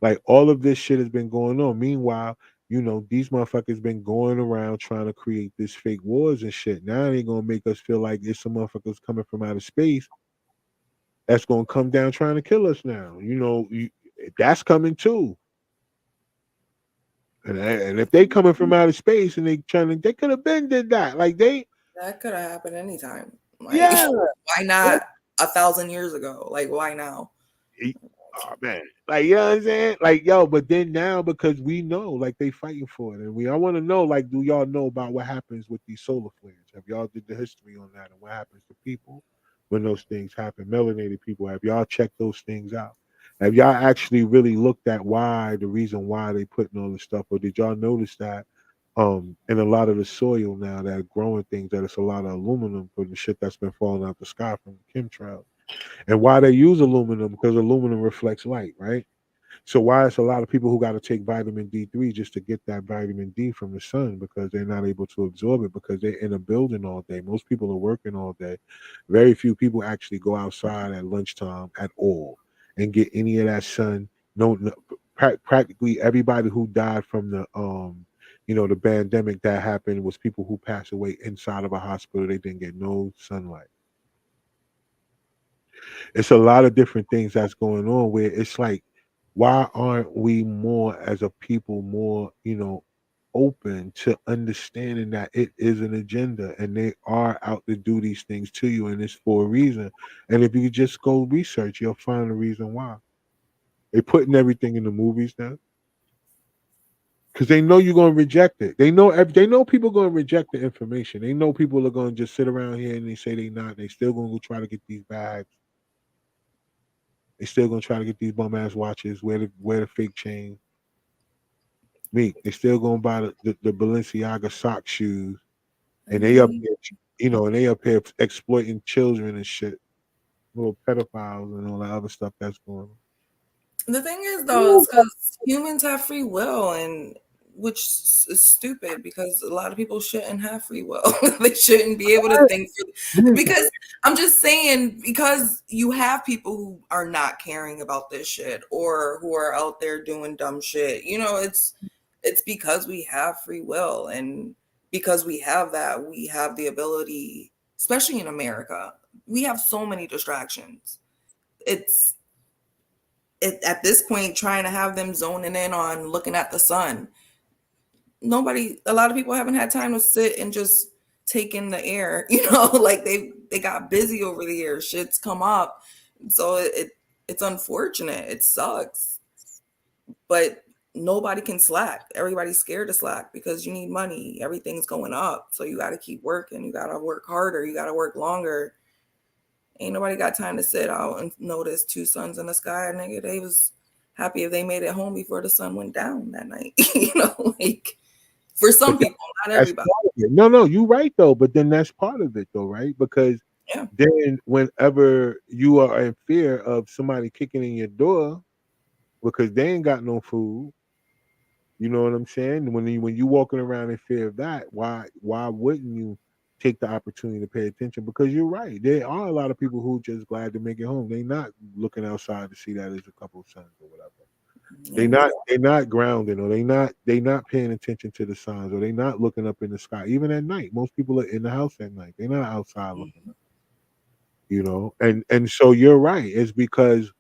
Like all of this shit has been going on. Meanwhile, these motherfuckers been going around trying to create this fake wars and shit. Now they gonna make us feel like it's some motherfuckers coming from outer space that's gonna come down trying to kill us now. That's coming too. And if they coming from outer space and they could have been did that. Like That could have happened anytime. Like, yeah. why not 1,000 years ago? Like, why now? Oh man, like you know what I'm saying? Like yo, but then now because we know, like they fighting for it, and I want to know, like, do y'all know about what happens with these solar flares? Have y'all did the history on that and what happens to people when those things happen? Melanated people, have y'all checked those things out? Have y'all actually really looked at the reason why they putting all this stuff, or did y'all notice that in a lot of the soil now that are growing things that it's a lot of aluminum for the shit that's been falling out the sky from the chemtrails? And why they use aluminum? Because aluminum reflects light, right? So why it's a lot of people who got to take vitamin D3 just to get that vitamin D from the sun because they're not able to absorb it because they're in a building all day. Most people are working all day. Very few people actually go outside at lunchtime at all and get any of that sun. No, practically everybody who died from the pandemic that happened was people who passed away inside of a hospital. They didn't get no sunlight. It's a lot of different things that's going on where it's like, why aren't we more as a people more, open to understanding that it is an agenda and they are out to do these things to you and it's for a reason. And if you just go research, you'll find the reason why. They're putting everything in the movies now. Because they know you're gonna reject it. They know people gonna reject the information. They know people are gonna just sit around here and they say they not. They still gonna go try to get these bags. They still gonna try to get these bum ass watches, wear the fake chain. They still gonna buy the Balenciaga sock shoes, and they up Mhm. here, and they up here exploiting children and shit, little pedophiles and all that other stuff that's going on. The thing is, though, is because humans have free will, and which is stupid because a lot of people shouldn't have free will. They shouldn't be able to think because I'm just saying, because you have people who are not caring about this shit or who are out there doing dumb shit. You know, it's because we have free will, and because we have that, we have the ability, especially in America, we have so many distractions. It's at this point trying to have them zoning in on looking at the sun. A lot of people haven't had time to sit and just take in the air, you know, like they got busy over the years, shit's come up. So it's unfortunate, it sucks, but nobody can slack. Everybody's scared to slack because you need money, everything's going up, so you got to keep working, you got to work harder, you got to work longer. Ain't nobody got time to sit out and notice two suns in the sky. Nigga, they was happy if they made it home before the sun went down that night. You know, like for some people, not everybody. No, you're right though. But then that's part of it though, right? Because then whenever you are in fear of somebody kicking in your door because they ain't got no food, you know what I'm saying? When you walking around in fear of that, why wouldn't you take the opportunity to pay attention? Because you're right. There are a lot of people who just glad to make it home. They're not looking outside to see that there's a couple of suns or whatever. They're not grounding, or they not paying attention to the signs, or they're not looking up in the sky. Even at night, most people are in the house at night. They're not outside looking. You know, and so you're right. It's because,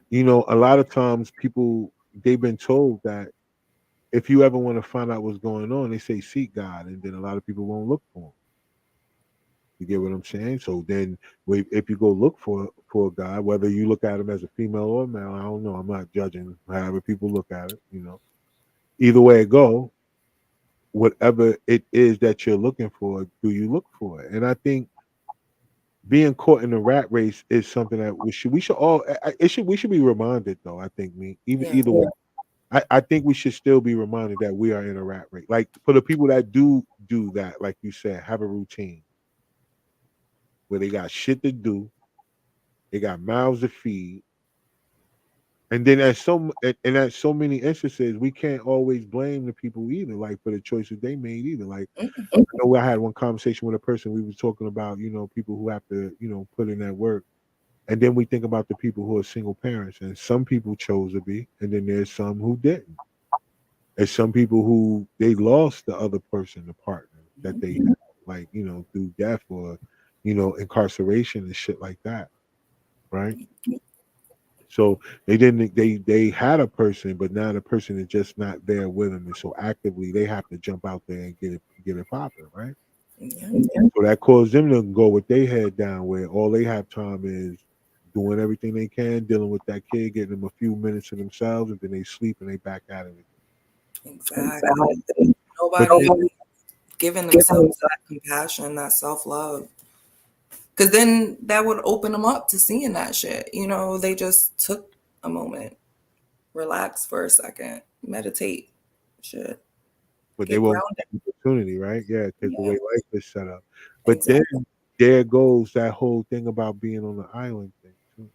you know, a lot of times people, they've been told that if you ever want to find out what's going on, they say seek God, and then a lot of people won't look for him. You get what I'm saying? So then, if you go look for God, whether you look at him as a female or a male, I don't know. I'm not judging however people look at it. You know, either way it go, whatever it is that you're looking for, do you look for it? And I think being caught in the rat race is something that we should all. We should be reminded though. I think either way. I think we should still be reminded that we are in a rat race. Like for the people that do that, like you said, have a routine where they got shit to do, they got mouths to feed, and then at so many instances, we can't always blame the people either, like for the choices they made either. Like I know I had one conversation with a person, we was talking about, you know, people who have to, you know, put in that work. And then we think about the people who are single parents, and some people chose to be, and then there's some who didn't. There's some people who they lost the other person, the partner that they had, like, you know, through death or, you know, incarceration and shit like that, right? So they had a person, but now the person is just not there with them, and so actively they have to jump out there and get it popping, right? So that caused them to go with their head down, where all they have time is doing everything they can, dealing with that kid, getting them a few minutes to themselves, and then they sleep and they back at it. Exactly. Nobody giving themselves that compassion, that self-love. Because then that would open them up to seeing that shit. You know, they just took a moment, relax for a second, meditate, shit. But they won't get the opportunity, right? Yeah, because the way life is set up. But then there goes that whole thing about being on the island thing, too.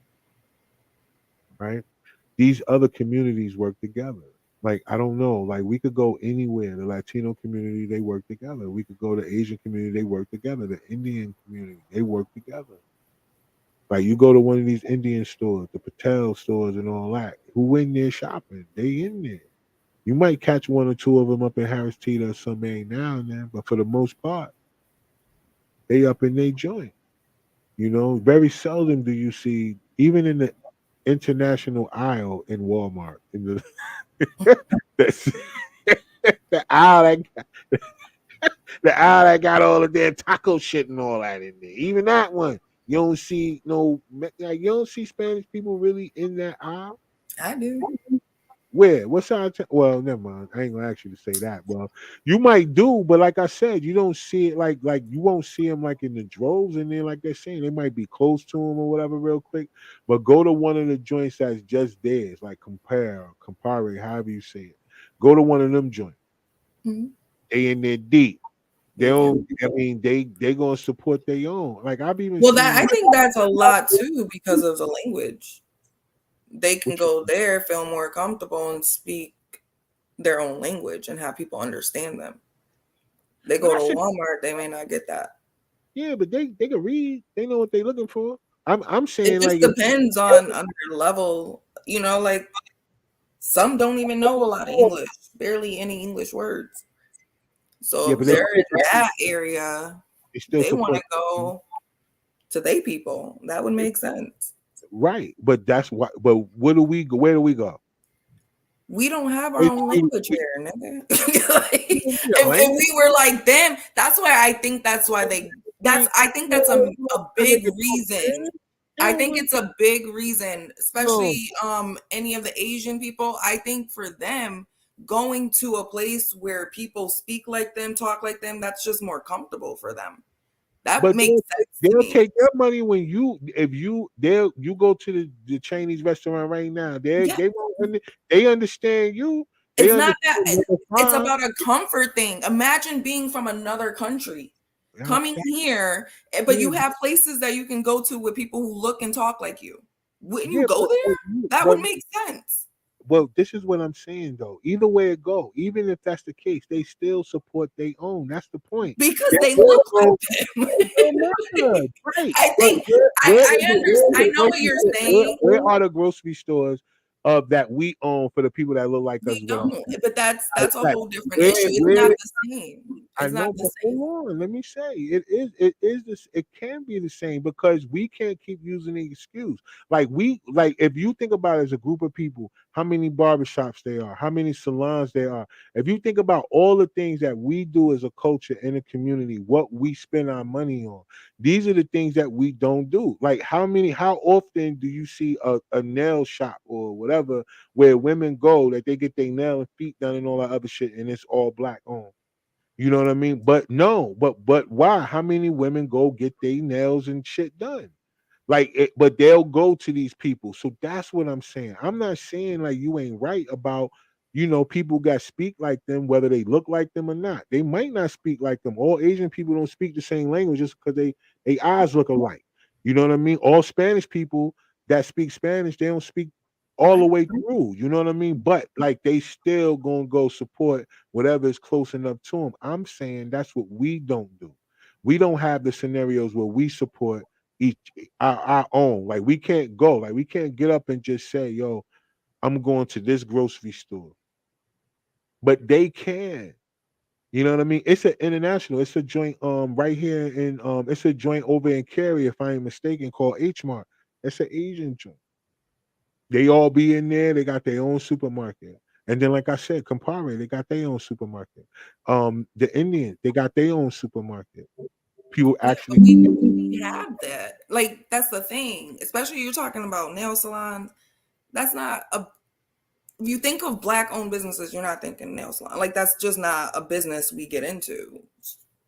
Right? These other communities work together. Like, I don't know, like we could go anywhere. The Latino community, they work together. We could go to Asian community, they work together. The Indian community, they work together. Like you go to one of these Indian stores, the Patel stores and all that. Who in there shopping? They in there. You might catch one or two of them up in Harris Teeter or somewhere now and then, but for the most part, they up in their joint. You know, very seldom do you see, even in the international aisle in Walmart, in the the aisle that got all of their taco shit and all that in there. Even that one, you don't see Spanish people really in that aisle. I do. Where? What side? Well, never mind. I ain't gonna ask you to say that. Well, you might do, but like I said, you don't see it like you won't see them like in the droves in there, like they're saying. They might be close to them or whatever, real quick. But go to one of the joints that's just theirs, like compare, however you say it. Go to one of them joints. Mm-hmm. They in there deep. They don't. I mean, they gonna support their own. Like I've even. Well, I think that's a lot too because of the language. They can go there, feel more comfortable, and speak their own language and have people understand them. They But go I to said, Walmart, they may not get that. yeah, but they can read. They know what they're looking for. I'm It saying just like if depends on their level. You know, like some don't even know a lot of English, barely any English words. yeah, So but if they they're in that area, still they want support to go to they people. That would make sense. right. But that's what. But where do we go? Where do we go? We don't have our We- own we- language here, nigga. Like, we- if we were like them, that's why I think that's why I think that's a big reason. I think it's a big reason, especially any of the Asian people. I think for them, going to a place where people speak like them, talk like them, that's just more comfortable for them. That But makes sense to they'll me. take your money when you you go to the Chinese restaurant right now. Yeah. They understand you. They It's not that understand you're it's fine. about a comfort thing. Imagine being from another country, coming here, but you have places that you can go to with people who look and talk like you. Wouldn't you go there? That would make sense. Well, this is what I'm saying though. Either way it go, even if that's the case, they still support their own. That's the point. Because they look like them. Right. I think I understand. I know what you're saying. Where are the grocery stores that we own for the people that look like us? We don't, but that's a whole different Where- issue. It's where- not the same. I It's know, not the but same. hold on. Let me say it is this. It can be the same because we can't keep using the excuse. Like if you think about it as a group of people, how many barbershops there are, how many salons there are. If you think about all the things that we do as a culture in a community, what we spend our money on, these are the things that we don't do. Like how often do you see a nail shop or whatever where women go that they get their nail and feet done and all that other shit and it's all black owned? You know what I mean? But no, but why? How many women go get their nails and shit done? But they'll go to these people. So that's what I'm saying. I'm not saying like you ain't right about, people got speak like them, whether they look like them or not. They might not speak like them. All Asian people don't speak the same language just because they eyes look alike. You know what I mean? All Spanish people that speak Spanish, they don't speak all the way through. You know what I mean? But like they still gonna go support whatever is close enough to them. I'm saying that's what we don't do. We don't have the scenarios where we support each our own. Like we can't go. Like we can't get up and just say, "Yo, I'm going to this grocery store." But they can. You know what I mean? It's an international. It's a joint right here in it's a joint over in Cary, if I ain't mistaken, called H Mart. It's an Asian joint. They all be in there. They got their own supermarket. And then, like I said, Campari, they got their own supermarket. The Indians, they got their own supermarket. People actually We have that. Like that's the thing. Especially you're talking about nail salons. That's not a. If you think of black-owned businesses, you're not thinking nail salon. Like that's just not a business we get into.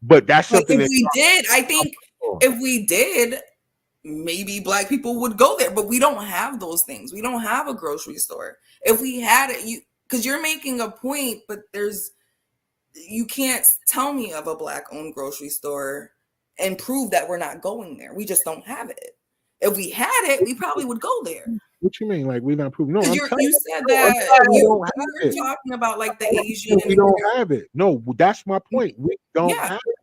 But that's Like something if that we did, I think if we did, maybe black people would go there. But we don't have those things. We don't have a grocery store. If we had it, because you're making a point, but you can't tell me of a black-owned grocery store and prove that we're not going there. We just don't have it. If we had it, we probably would go there. What you mean? Like we not proving? No, You said that we you don't were have it. talking about like the Asian. We don't have it. No, that's my point. We don't have it.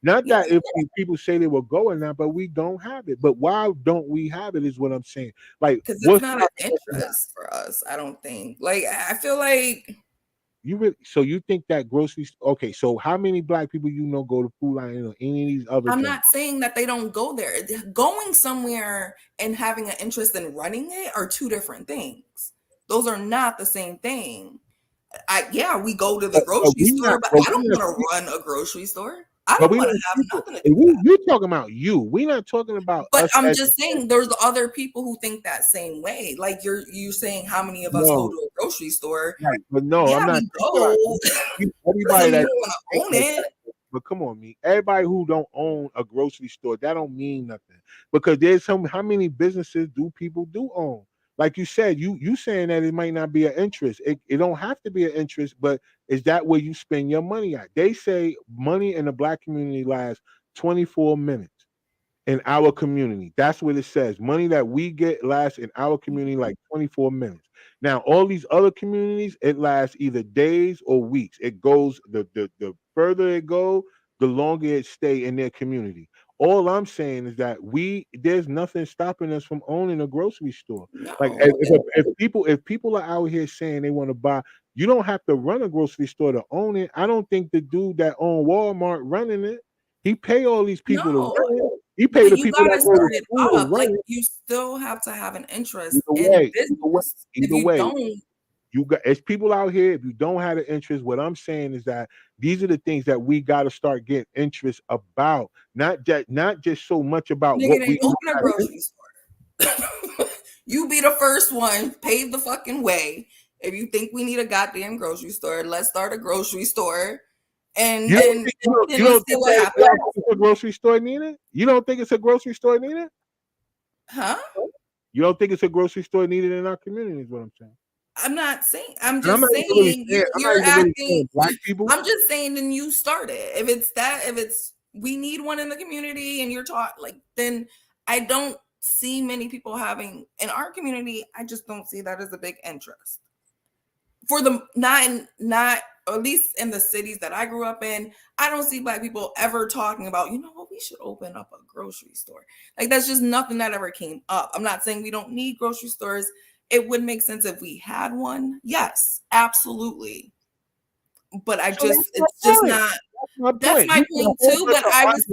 Not that if people say they will go or not, but we don't have it. But why don't we have it is what I'm saying. Like, because it's not an interest for us. I don't think. Like I feel like so you think that groceries? Okay, so how many black people go to Food Lion or any of these other? I'm not saying that they don't go there. Going somewhere and having an interest in running it are two different things. Those are not the same thing. We go to the grocery store, but I don't want to run a grocery store. I don't want to have nothing to do with that. You're talking about you. We're not talking about. But I'm just saying, there's other people who think that same way. Like you're saying, how many of us go to a grocery store? Right, but no, I'm not. Everybody that want to own it. But come on, me. Everybody who don't own a grocery store, that don't mean nothing. Because there's how many businesses do people own? Like you said, you saying that it might not be an interest. It don't have to be an interest, but is that where you spend your money at? They say money in the black community lasts 24 minutes in our community. That's what it says. Money that we get lasts in our community like 24 minutes. Now, all these other communities, it lasts either days or weeks. It goes the further it go, the longer it stay in their community. All I'm saying is that there's nothing stopping us from owning a grocery store. Like No. if people are out here saying they want to buy, you don't have to run a grocery store to own it. I don't think the dude that owned Walmart running it, he pay all these people to No. run it. He pay But the you people gotta that go start to it school to up. run Like it. you still have to have an interest Either in way, business. If either you way. don't, You got it's people out here. If you don't have an interest, what I'm saying is that these are the things that we got to start getting interest about. Not just so much about nigga, what then we open a grocery store. You be the first one, pave the fucking way. If you think we need a goddamn grocery store, let's start a grocery store, and You don't then think, let's see what happens. it's a grocery store needed? You don't think it's a grocery store needed? Huh? You don't think it's a grocery store needed in our community? Is what I'm saying. I'm not saying. I'm And just not even really saying saying- I'm not you're even really acting. saying black people. I'm just saying, then you start it. If it's we need one in the community, and you're taught like, then I don't see many people having in our community. I just don't see that as a big interest for the not at least in the cities that I grew up in. I don't see black people ever talking about, you know what, we should open up a grocery store. Like that's just nothing that ever came up. I'm not saying we don't need grocery stores. It would make sense if we had one. Yes, absolutely. But So it's that's just my not. point. That's my point too. But I was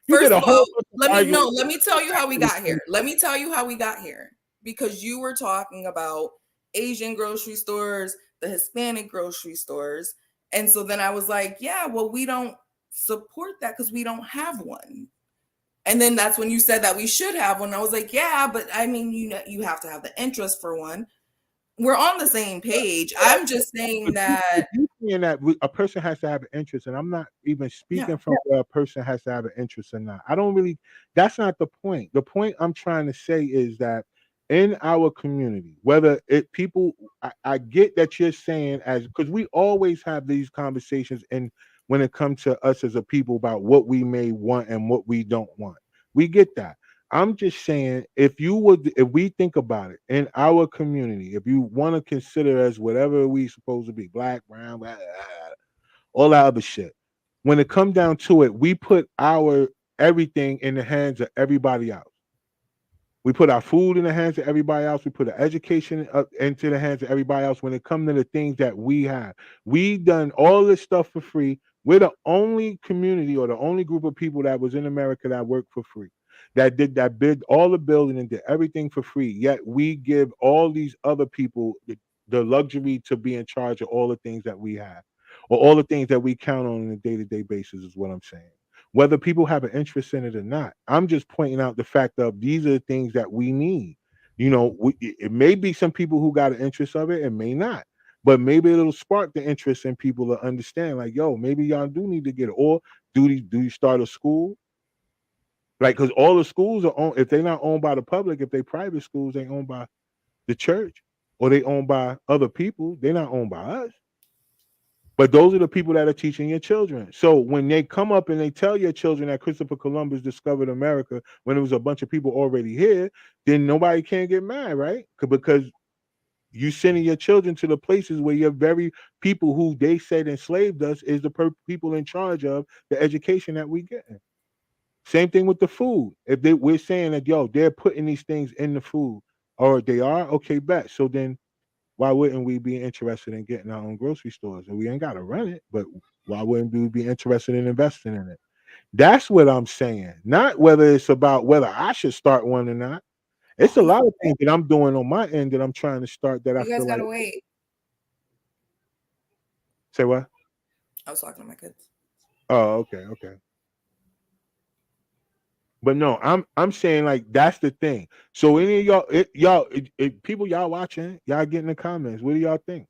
first of all, let me tell you how we got here. Let me tell you how we got here. Because you were talking about Asian grocery stores, the Hispanic grocery stores. And so then I was like, yeah, well, we don't support that because we don't have one. And then that's when you said that we should have one. I was like, yeah, but I mean, you have to have the interest for one. We're on the same page. I'm just saying that a person has to have an interest, and I'm not even speaking from where a person has to have an interest or not. I don't really. That's not the point. The point I'm trying to say is that in our community, whether it people, I get that you're saying because we always have these conversations, and when it comes to us as a people about what we may want and what we don't want, we get that. I'm just saying, if we think about it in our community, if you want to consider us whatever we supposed to be, black, brown, blah, blah, blah, all that other shit. When it comes down to it, we put our everything in the hands of everybody else. We put our food in the hands of everybody else. We put our education into the hands of everybody else. When it comes to the things that we have, we done all this stuff for free. We're the only community or the only group of people that was in America that worked for free, that bid all the building and did everything for free. Yet we give all these other people the luxury to be in charge of all the things that we have, or all the things that we count on a day-to-day basis. Is what I'm saying. Whether people have an interest in it or not, I'm just pointing out the fact of these are the things that we need. You know, it may be some people who got an interest of it, and may not, but maybe it'll spark the interest in people to understand, like, yo, maybe y'all do need to get it. Or do you start a school? Like, because all the schools are owned, if they're not owned by the public, if they private schools, they owned by the church, or they owned by other people. They're not owned by us. But those are the people that are teaching your children. So when they come up and they tell your children that Christopher Columbus discovered America when there was a bunch of people already here, then nobody can get mad, right? Because you sending your children to the places where your very people who they said enslaved us is the people in charge of the education that we get. Same thing with the food. If we're saying that, yo, they're putting these things in the food, or they are, okay, bet. So then why wouldn't we be interested in getting our own grocery stores? And we ain't got to run it, but why wouldn't we be interested in investing in it? That's what I'm saying. Not whether it's about whether I should start one or not. It's a lot of things that I'm doing on my end that I'm trying to start that I you guys feel gotta like. wait. Say what? I was talking to my kids. Oh, okay. But no, I'm saying, like, that's the thing. So any of y'all, people y'all watching, y'all get in the comments. What do y'all think?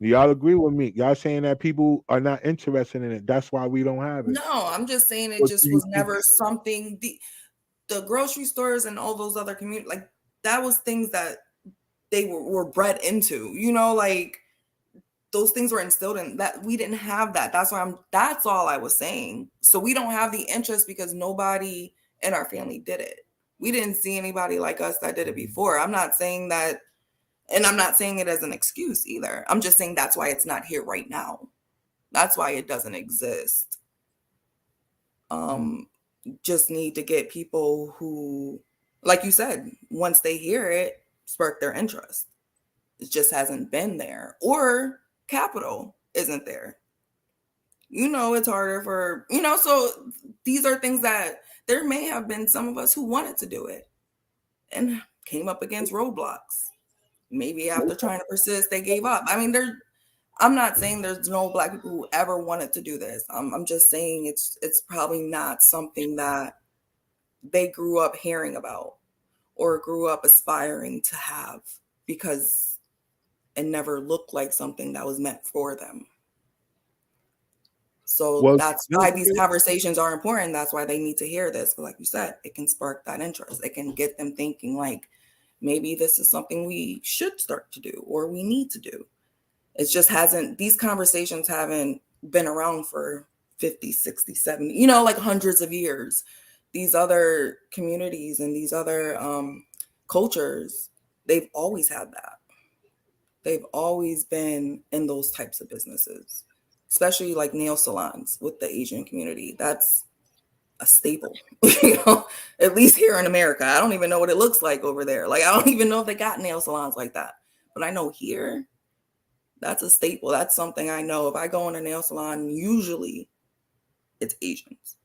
Do y'all agree with me? Y'all saying that people are not interested in it. That's why we don't have it. No, I'm just saying it What just do you was think? never something. The grocery stores and all those other communities, like that was things that they were bred into. You know, like those things were instilled in that. We didn't have that. That's all I was saying. So we don't have the interest because nobody in our family did it. We didn't see anybody like us that did it before. I'm not saying that And I'm not saying it as an excuse either. I'm just saying that's why it's not here right now. That's why it doesn't exist. Just need to get people who, like you said, once they hear it, spark their interest. It just hasn't been there, or capital isn't there. It's harder for, so these are things that there may have been some of us who wanted to do it and came up against roadblocks. Maybe after trying to persist, they gave up. I mean, I'm not saying there's no Black people who ever wanted to do this. I'm just saying it's probably not something that they grew up hearing about or grew up aspiring to have, because it never looked like something that was meant for them. So that's why these conversations are important. That's why they need to hear this. But like you said, it can spark that interest. It can get them thinking like, maybe this is something we should start to do or we need to do. It just hasn't, these conversations haven't been around for 50, 60, 70, like hundreds of years. These other communities and these other cultures, they've always had that. They've always been in those types of businesses, especially like nail salons with the Asian community. That's a staple, at least here in America. I don't even know what it looks like over there. Like, I don't even know if they got nail salons like that. But I know here, that's a staple. That's something I know. If I go in a nail salon, usually it's Asians.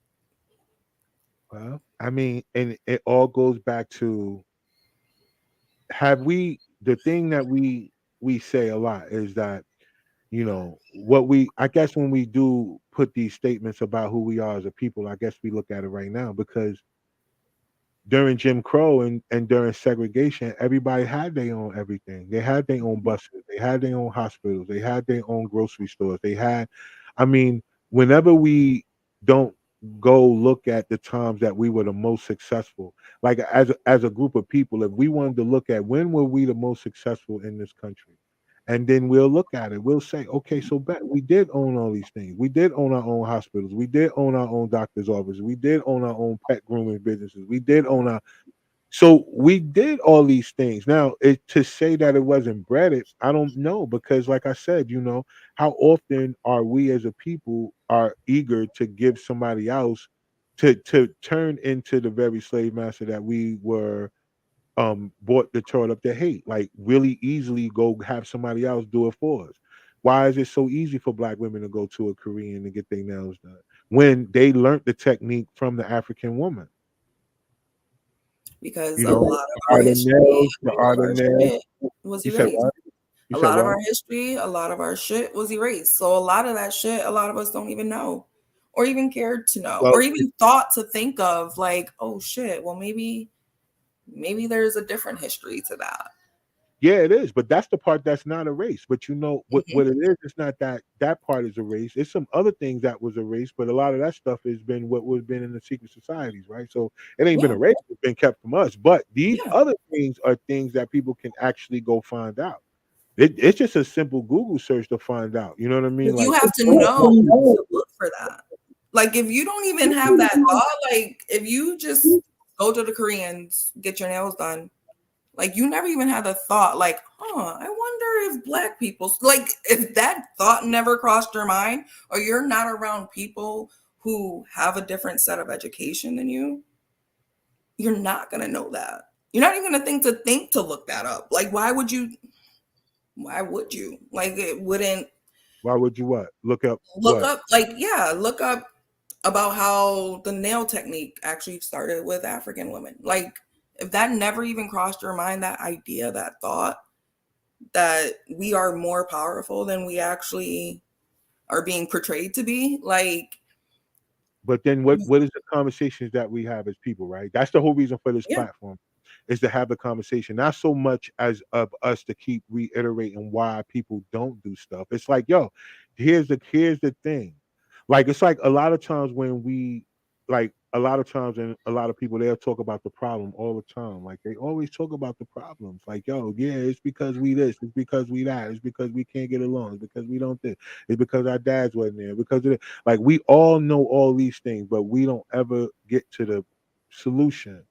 Well, I mean, and it all goes back to, the thing that we say a lot is that, I guess when we do put these statements about who we are as a people, I guess we look at it right now, because during Jim Crow and during segregation, everybody had their own everything. They had their own buses, they had their own hospitals, they had their own grocery stores. Whenever we don't go look at the times that we were the most successful, like as a group of people, if we wanted to look at when were we the most successful in this country, and then we'll look at it, we'll say, okay, so we did own all these things. We did own our own hospitals. We did own our own doctor's offices. We did own our own pet grooming businesses. We did own so we did all these things. Now, to say that it wasn't breaded, I don't know, because like I said, how often are we as a people are eager to give somebody else to turn into the very slave master that we were bought the chart up to hate, like really easily go have somebody else do it for us. Why is it so easy for Black women to go to a Korean to get their nails done when they learned the technique from the African woman? Because a lot of our history was erased. A lot of our history, a lot of our shit was erased. So a lot of that shit, a lot of us don't even know, or even cared to know, or even thought to think of, like, oh shit, well maybe there's a different history to that. Yeah, it is, but that's the part that's not erased. But what it is, it's not that part is erased. It's some other things that was erased, but a lot of that stuff has been what was been in the secret societies, right? So it ain't been erased, it's been kept from us. But these other things are things that people can actually go find out. It's just a simple Google search to find out. You know what I mean? You have to know to look for that. Like, if you don't even have that thought, like if you just go to the Koreans, get your nails done, like you never even had the thought, like, I wonder if Black people, like if that thought never crossed your mind, or you're not around people who have a different set of education than you, you're not going to know that. You're not even going to think to look that up. Like, why would you? Like, it wouldn't. Why would you what? Look up, look up about how the nail technique actually started with African women. Like, if that never even crossed your mind, that idea, that thought that we are more powerful than we actually are being portrayed to be, like. But then what is the conversations that we have as people, right? That's the whole reason for this platform, is to have the conversation, not so much as of us to keep reiterating why people don't do stuff. It's like, yo, here's the thing. Like, it's like a lot of times when we, like a lot of times, and a lot of people, they'll talk about the problem all the time. Like, they always talk about the problems. Like, yo, yeah, it's because we this, it's because we that, it's because we can't get along, it's because we don't this, it's because our dads wasn't there, because of it. Like, we all know all these things, but we don't ever get to the solution.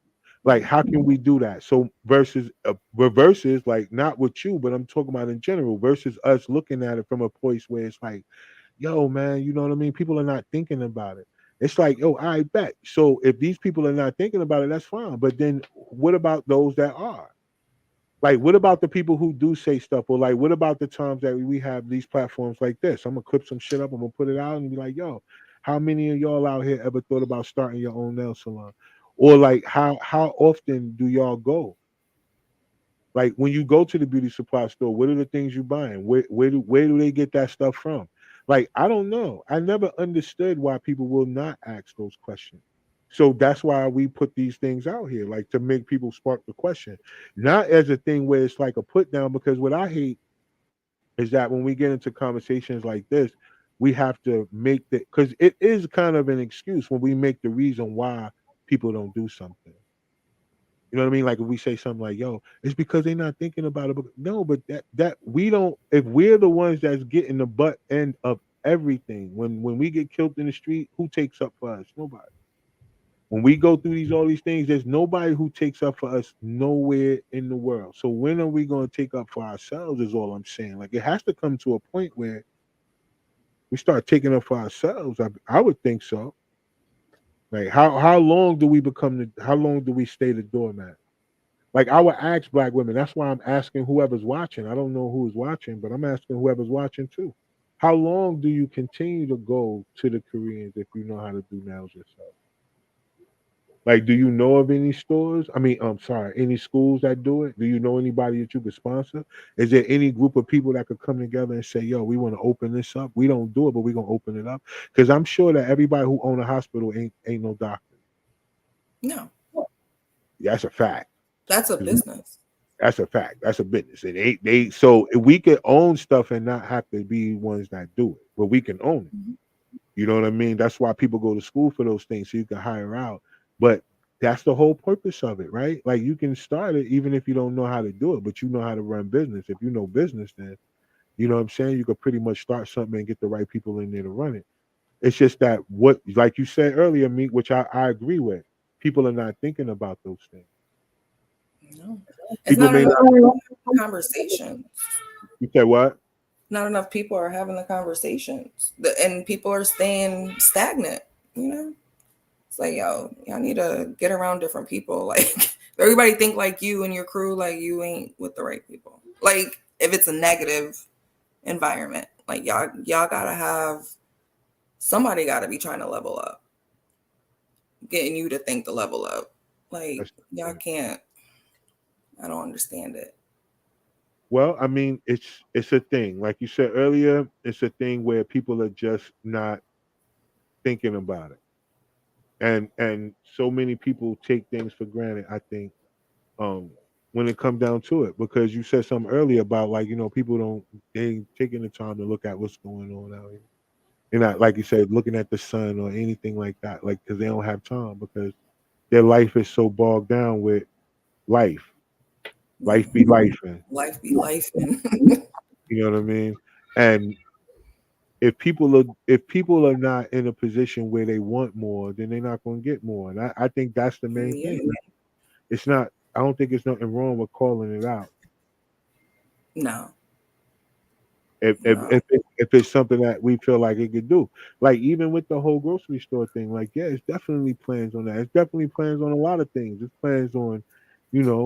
Like, how can we do that? So versus reverses, like not with you, but I'm talking about in general, versus us looking at it from a place where it's like, yo, man, you know what I mean? People are not thinking about it. It's like, oh, I bet. So if these people are not thinking about it, that's fine. But then what about those that are? Like, what about the people who do say stuff? Or like, what about the times that we have these platforms like this? I'm gonna clip some shit up, I'm gonna put it out and be like, yo, how many of y'all out here ever thought about starting your own nail salon? Or like how often do y'all go? Like when you go to the beauty supply store, what are the things you buying? Where do they get that stuff from? Like, I don't know. I never understood why people will not ask those questions. So that's why we put these things out here, like to make people spark the question, not as a thing where it's like a put down. Because what I hate is that when we get into conversations like this, we have to make the, because it is kind of an excuse when we make the reason why people don't do something. You know what I mean? Like if we say something like, "Yo, it's because they're not thinking about it." But no, but that we don't. If we're the ones that's getting the butt end of everything, when we get killed in the street, who takes up for us? Nobody. When we go through all these things, there's nobody who takes up for us nowhere in the world. So when are we going to take up for ourselves? Is all I'm saying. Like it has to come to a point where we start taking up for ourselves. I would think so. Like how long do we become the? How long do we stay the doormat? Like I would ask black women. That's why I'm asking whoever's watching. I don't know who's watching, but I'm asking whoever's watching too. How long do you continue to go to the Koreans if you know how to do nails yourself? Like, do you know of any stores? I mean, I'm sorry, any schools that do it? Do you know anybody that you could sponsor? Is there any group of people that could come together and say, yo, we want to open this up? We don't do it, but we're gonna open it up. Because I'm sure that everybody who own a hospital ain't no doctor. No, That's a fact. that's a business. That's a fact. That's a business. And they so if we could own stuff and not have to be ones that do it, but we can own it. Mhm. You know what I mean? That's why people go to school for those things, so you can hire out. But that's the whole purpose of it, right? Like you can start it even if you don't know how to do it, but you know how to run business. If you know business, then you know what I'm saying, you could pretty much start something and get the right people in there to run it. It's just that what, like you said earlier, Meek, which I agree with, people are not thinking about those things. No, it's People not may enough not. conversation. You said what? Not enough people are having the conversations, and people are staying stagnant. You know, it's like, yo, y'all need to get around different people. Like everybody think like you and your crew, like you ain't with the right people. Like if it's a negative environment, like y'all gotta have somebody gotta be trying to level up, getting you to think the level up. Like That's y'all can't. I don't understand it. Well, I mean, it's a thing. Like you said earlier, it's a thing where people are just not thinking about it. And so many people take things for granted, I think, um, when it comes down to it. Because you said something earlier about like, people they ain't taking the time to look at what's going on out here. They're not, like you said, looking at the sun or anything like that, like because they don't have time because their life is so bogged down with life. Life be life, and Life be life, and you know what I mean? And if people are not in a position where they want more, then they're not going to get more. And I think that's the main yeah, thing. It's not. I don't think it's nothing wrong with calling it out. no, If if no, if, it, if it's something that we feel like it could do, like even with the whole grocery store thing, like yeah, it's definitely plans on that. It's definitely plans on a lot of things. It's plans on,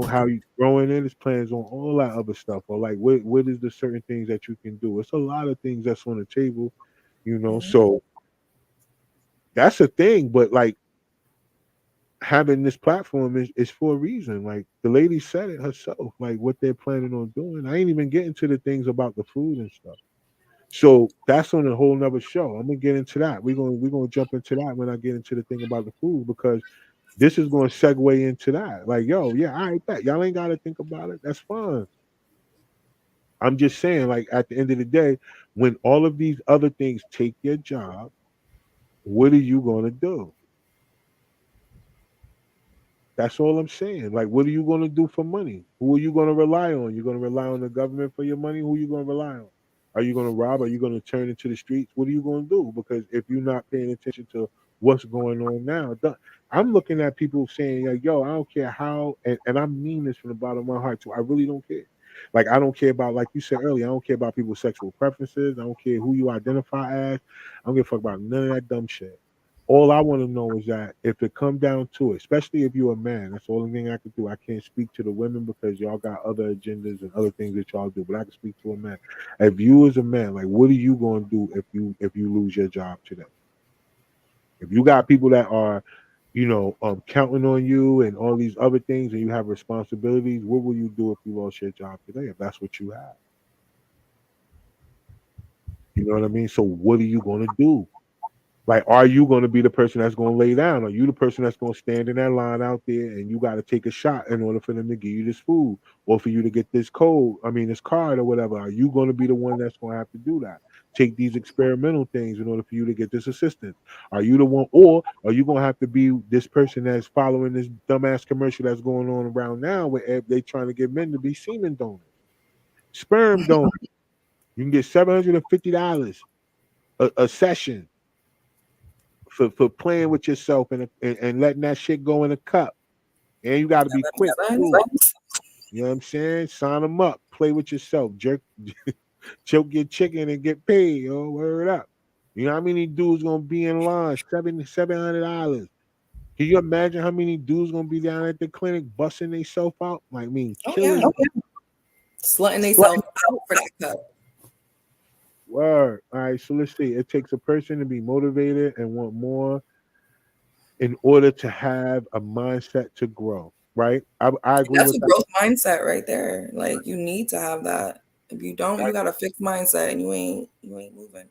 how you growing in. It's plans on all that other stuff. Or like what is the certain things that you can do? It's a lot of things that's on the table. mhm, So that's a thing. But like having this platform is for a reason. Like the lady said it herself, like what they're planning on doing. I ain't even getting to the things about the food and stuff. So that's on a whole nother show. I'm gonna get into that. We're gonna jump into that when I get into the thing about the food because this is gonna segue into that. Like, yo, yeah, I bet y'all ain't gotta think about it. That's fine. I'm just saying, like at the end of the day, when all of these other things take your job, what are you gonna do? That's all I'm saying. Like, what are you going to do for money? Who are you going to rely on? You're going to rely on the government for your money? Who are you going to rely on? Are you going to rob? Are you going to turn into the streets? What are you going to do? Because if you're not paying attention to what's going on now. I'm looking at people saying, like, yo, I don't care how, and I mean this from the bottom of my heart too. I really don't care. Like, I don't care about, like you said earlier, I don't care about people's sexual preferences. I don't care who you identify as. I don't give a fuck about none of that dumb shit. All I want to know is that if it come down to it, especially if you're a man, that's the only thing I can do. I can't speak to the women because y'all got other agendas and other things that y'all do, but I can speak to a man. If you as a man, like, what are you going to do if you lose your job today? If you got people that are, counting on you and all these other things, and you have responsibilities, what will you do if you lost your job today? If that's what you have, you know what I mean. So what are you going to do? Like, are you going to be the person that's going to lay down? Are you the person that's going to stand in that line out there and you got to take a shot in order for them to give you this food or for you to get this this card or whatever? Are you going to be the one that's going to have to do that? Take these experimental things in order for you to get this assistance? Are you the one, or are you going to have to be this person that's following this dumbass commercial that's going on around now where they trying to get men to be semen donors, sperm donors? You can get $750 a session for playing with yourself and letting that shit go in a cup. And you got to be quick too. You know what I'm saying? Sign them up. Play with yourself. Choke your chicken and get paid. Yo, word up. You know how many dudes gonna be in line? $700. Can you imagine how many dudes gonna be down at the clinic busting themselves out? Like, killing. Slutting themselves out for that cup. Word. All right, so let's see. It takes a person to be motivated and want more in order to have a mindset to grow, right? I agree That's with a that. growth mindset right there. Like, you need to have that. If you don't, you got a fixed mindset and you ain't moving.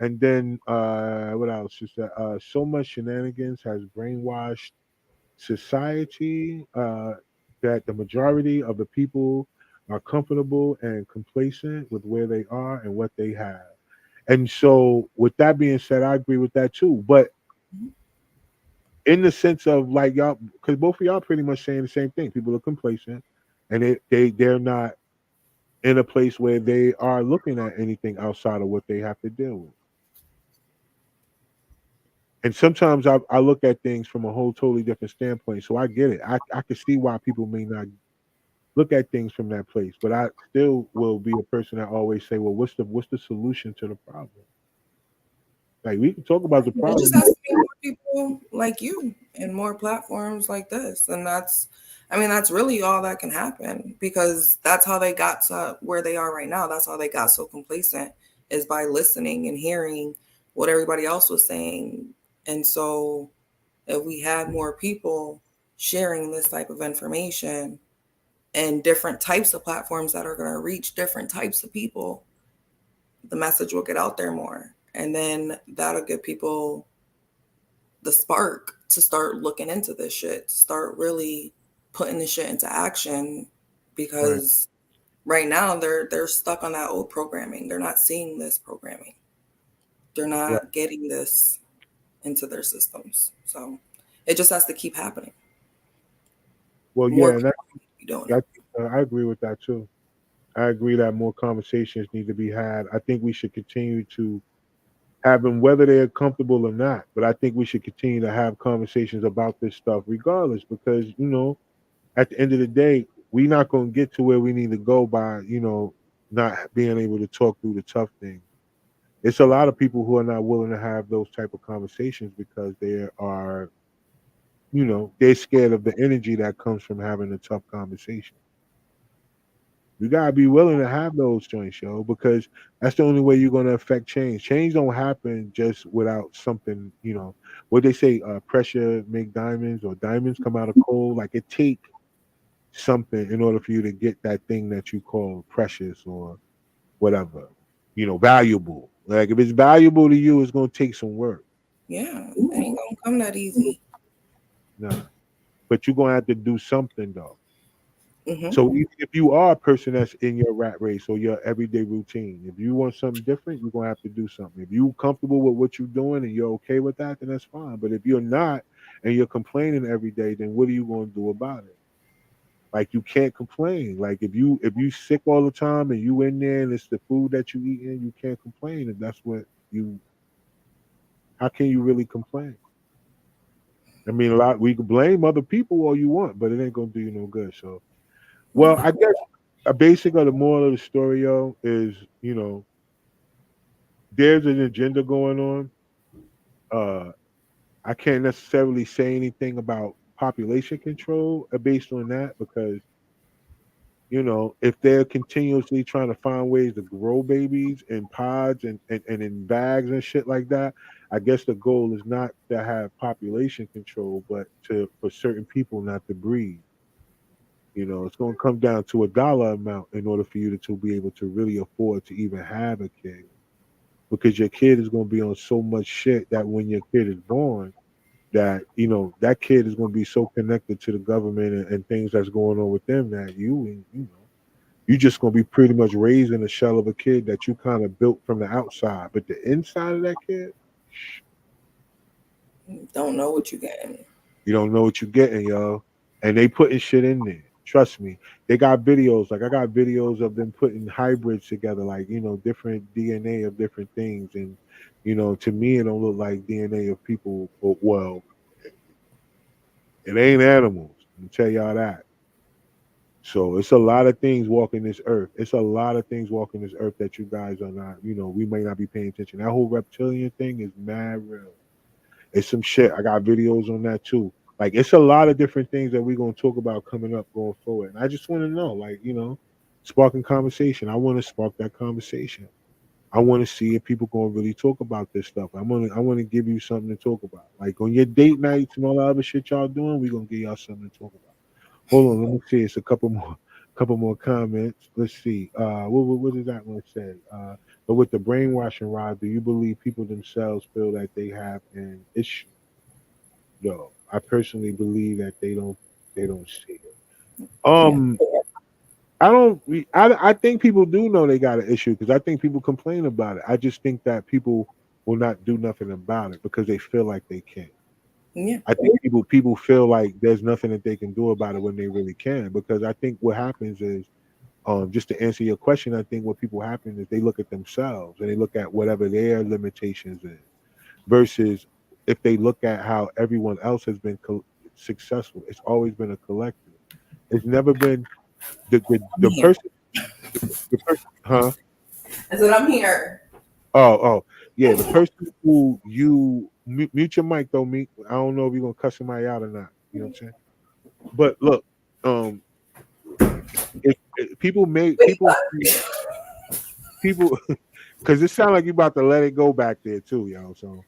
And then what else is that? So much shenanigans has brainwashed society that the majority of the people are comfortable and complacent with where they are and what they have. And so, with that being said, I agree with that too. But in the sense of, like, y'all, because both of y'all pretty much saying the same thing. People are complacent, and they're not in a place where they are looking at anything outside of what they have to deal with. And sometimes I look at things from a whole totally different standpoint. So I get it. I can see why people may not look at things from that place, but I still will be a person that always say, well, what's the solution to the problem? Like, we can talk about the It problem. just has to be more people like you and more platforms like this. And that's really all that can happen, because that's how they got to where they are right now. That's how they got so complacent, is by listening and hearing what everybody else was saying. And so if we had more people sharing this type of information and different types of platforms that are going to reach different types of people, the message will get out there more. And then that'll give people the spark to start looking into this shit, to start really putting this shit into action. Because right now they're stuck on that old programming. They're not seeing this programming. They're not getting this into their systems. So it just has to keep happening. Well, More yeah, and I agree with that too. I agree that more conversations need to be had. I think we should continue to have them, whether they're comfortable or not. But I think we should continue to have conversations about this stuff regardless, because, at the end of the day, we're not going to get to where we need to go by, not being able to talk through the tough things. It's a lot of people who are not willing to have those type of conversations because they are, they're scared of the energy that comes from having a tough conversation. You gotta be willing to have those joints, yo, because that's the only way you're gonna affect change. Change don't happen just without something, what they say, pressure make diamonds, or diamonds come out of coal. Like, it take something in order for you to get that thing that you call precious or whatever, valuable. Like, if it's valuable to you, it's gonna take some work. Yeah, it ain't gonna come that easy. Nah. But you're gonna have to do something though. Mm-hmm. So even if you are a person that's in your rat race or your everyday routine, if you want something different, you're gonna have to do something. If you're comfortable with what you're doing and you're okay with that, then that's fine. But if you're not and you're complaining every day, then what are you gonna do about it? Like, you can't complain. Like, if you sick all the time and you in there and it's the food that you eat in, you can't complain if that's what you how can you really complain? I mean, we can blame other people all you want, but it ain't gonna do you no good. So, well, I guess a basic of the moral of the story, yo, is there's an agenda going on. I can't necessarily say anything about population control based on that because if they're continuously trying to find ways to grow babies in pods and in bags and shit like that, I guess the goal is not to have population control, but for certain people not to breed. It's going to come down to a dollar amount in order for you to be able to really afford to even have a kid, because your kid is going to be on so much shit that when your kid is born, that that kid is going to be so connected to the government and things that's going on with them that you just going to be pretty much raising a shell of a kid that you kind of built from the outside, but the inside of that kid, don't know what you're getting. you don't know what you're getting, yo. And they putting shit in there. Trust me. They got videos. Like I got videos of them putting hybrids together, like, different DNA of different things. And, to me, it don't look like DNA of people. But, well, it ain't animals. I'll tell y'all that. So it's a lot of things walking this earth. It's a lot of things walking this earth that you guys are not, we may not be paying attention. That whole reptilian thing is mad real. It's some shit. I got videos on that too. Like it's a lot of different things that we're gonna talk about coming up going forward. And I just want to know, like, sparking conversation. I want to spark that conversation. I want to see if people gonna really talk about this stuff. I want to give you something to talk about. Like on your date nights and all the other shit y'all doing, we're gonna give y'all something to talk about. Hold on, let me see. It's a couple more comments. Let's see. What does that one say? But with the brainwashing, Rod, do you believe people themselves feel that they have an issue? No, I personally believe that they don't see it. I don't. I think people do know they got an issue because I think people complain about it. I just think that people will not do nothing about it because they feel like they can't. Yeah. I think people feel like there's nothing that they can do about it when they really can. Because I think what happens is, just to answer your question, I think what people happen is they look at themselves and they look at whatever their limitations is, versus if they look at how everyone else has been successful. It's always been a collective. It's never been the person. The person, huh? I said I'm here. Oh, yeah. The person who you mute your mic though, Meek. I don't know if you're gonna cuss somebody out or not. You know what I'm saying? But look, if people because it sounds like you about to let it go back there too, yo. So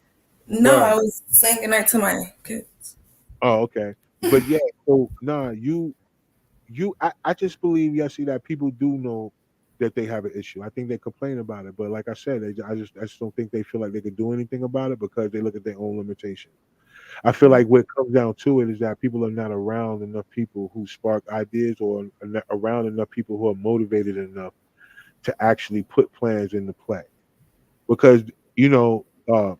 no, I was saying goodnight to my kids. Oh, okay. But yeah, so nah, I just believe, Yessie, that people do know that they have an issue. I think they complain about it, but like I said, I just don't think they feel like they could do anything about it because they look at their own limitations. I feel like what it comes down to it is that people are not around enough people who spark ideas or around enough people who are motivated enough to actually put plans into play. Because,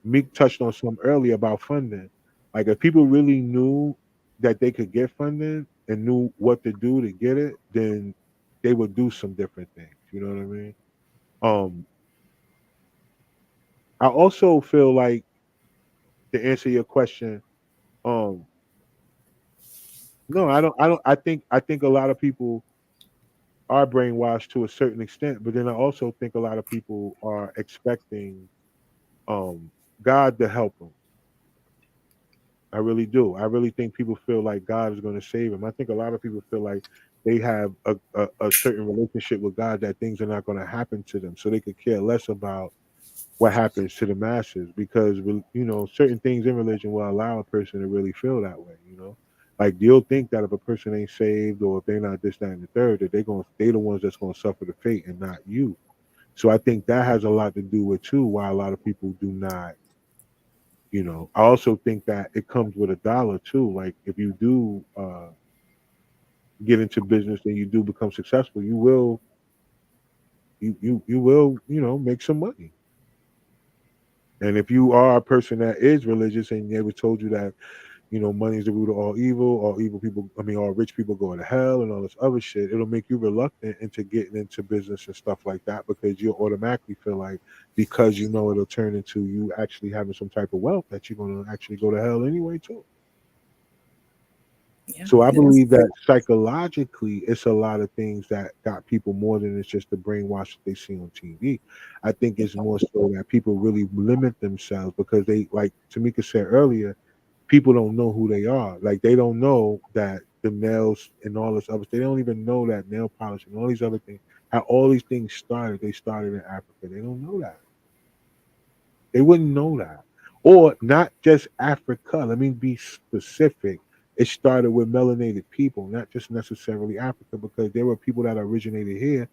Meek touched on some earlier about funding. Like if people really knew that they could get funding and knew what to do to get it, then they would do some different things. You know what I mean? I also feel like, to answer your question, no, I don't. I think a lot of people are brainwashed to a certain extent, but then I also think a lot of people are expecting God to help them. I really do. I really think people feel like God is going to save them. I think a lot of people feel like they have a certain relationship with God that things are not going to happen to them, so they could care less about what happens to the masses because certain things in religion will allow a person to really feel that way. Like you'll think that if a person ain't saved or if they're not this, that, and the third, that they the ones that's going to suffer the fate and not you. So I think that has a lot to do with too why a lot of people do not. I also think that it comes with a dollar too. Like if you do get into business and you do become successful, you will make some money. And if you are a person that is religious and they were told you that money's the root of all evil. All rich people go to hell and all this other shit. It'll make you reluctant into getting into business and stuff like that because you'll automatically feel like because it'll turn into you actually having some type of wealth that you're going to actually go to hell anyway too. Yeah. So I believe that psychologically, it's a lot of things that got people more than it's just the brainwash that they see on TV. I think it's more so that people really limit themselves because they, like Tamika said earlier, people don't know who they are. Like they don't know that the nails and all this other. They don't even know that nail polish and all these other things. How all these things started. They started in Africa. They don't know that. They wouldn't know that, or not just Africa. Let me be specific. It started with melanated people, not just necessarily Africa, because there were people that originated here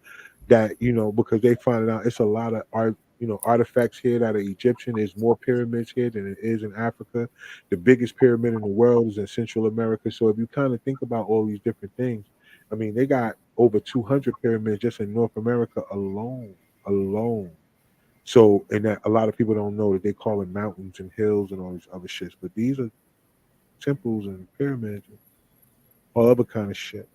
that, because they found out it's a lot of art, artifacts here that are Egyptian. There's more pyramids here than it is in Africa. The biggest pyramid in the world is in Central America. So if you kind of think about all these different things, I mean, they got over 200 pyramids just in North America alone. So, and that a lot of people don't know that they call it mountains and hills and all these other shits, but these are temples and pyramids and all other kind of shit.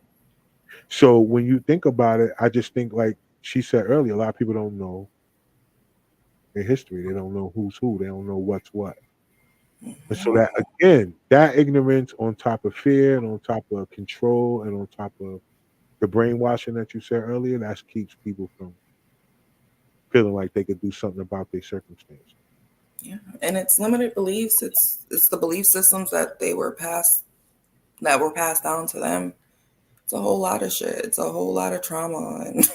So when you think about it, I just think like she said earlier, a lot of people don't know their history. They don't know who's who. They don't know what's what. And so that again, that ignorance on top of fear and on top of control and on top of the brainwashing that you said earlier, that keeps people from feeling like they could do something about their circumstance. Yeah, and it's limited beliefs. It's the belief systems that were passed down to them. It's a whole lot of shit. It's a whole lot of trauma and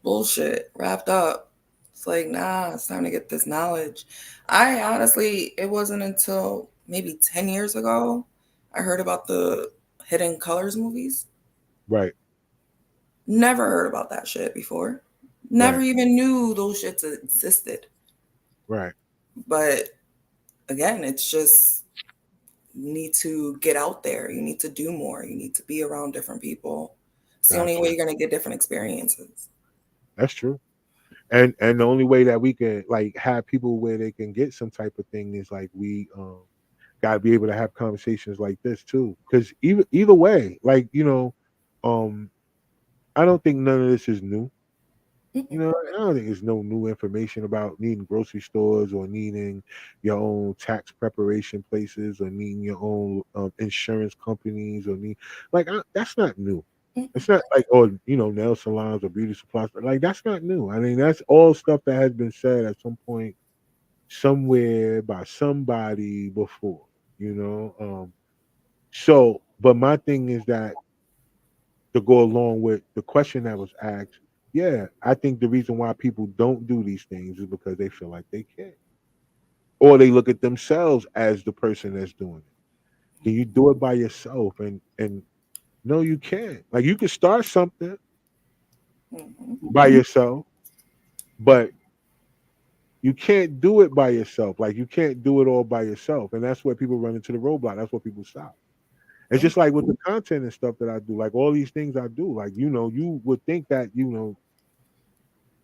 bullshit wrapped up. It's like, nah, it's time to get this knowledge. I honestly, it wasn't until maybe 10 years ago I heard about the Hidden Colors movies. Right. Never heard about that shit before. Never Right. even knew those shits existed. Right. But again, it's just you need to get out there. You need to do more. You need to be around different people. It's the only way you're going to get different experiences. That's true. And the only way that we can like have people where they can get some type of thing is like we gotta be able to have conversations like this too. Because either way, like I don't think none of this is new. I don't think there's no new information about needing grocery stores or needing your own tax preparation places or needing your own insurance companies or that's not new. It's not like nail salons or beauty supplies, but like that's not new. I mean, that's all stuff that has been said at some point, somewhere by somebody before. So, but my thing is that to go along with the question that was asked, yeah, I think the reason why people don't do these things is because they feel like they can't, or they look at themselves as the person that's doing it. Can you do it by yourself? And no, you can't. Like you can start something by yourself, but you can't do it by yourself. Like you can't do it all by yourself, and that's where people run into the roadblock. That's where people stop. It's just like with the content and stuff that I do, like all these things I do, like you would think that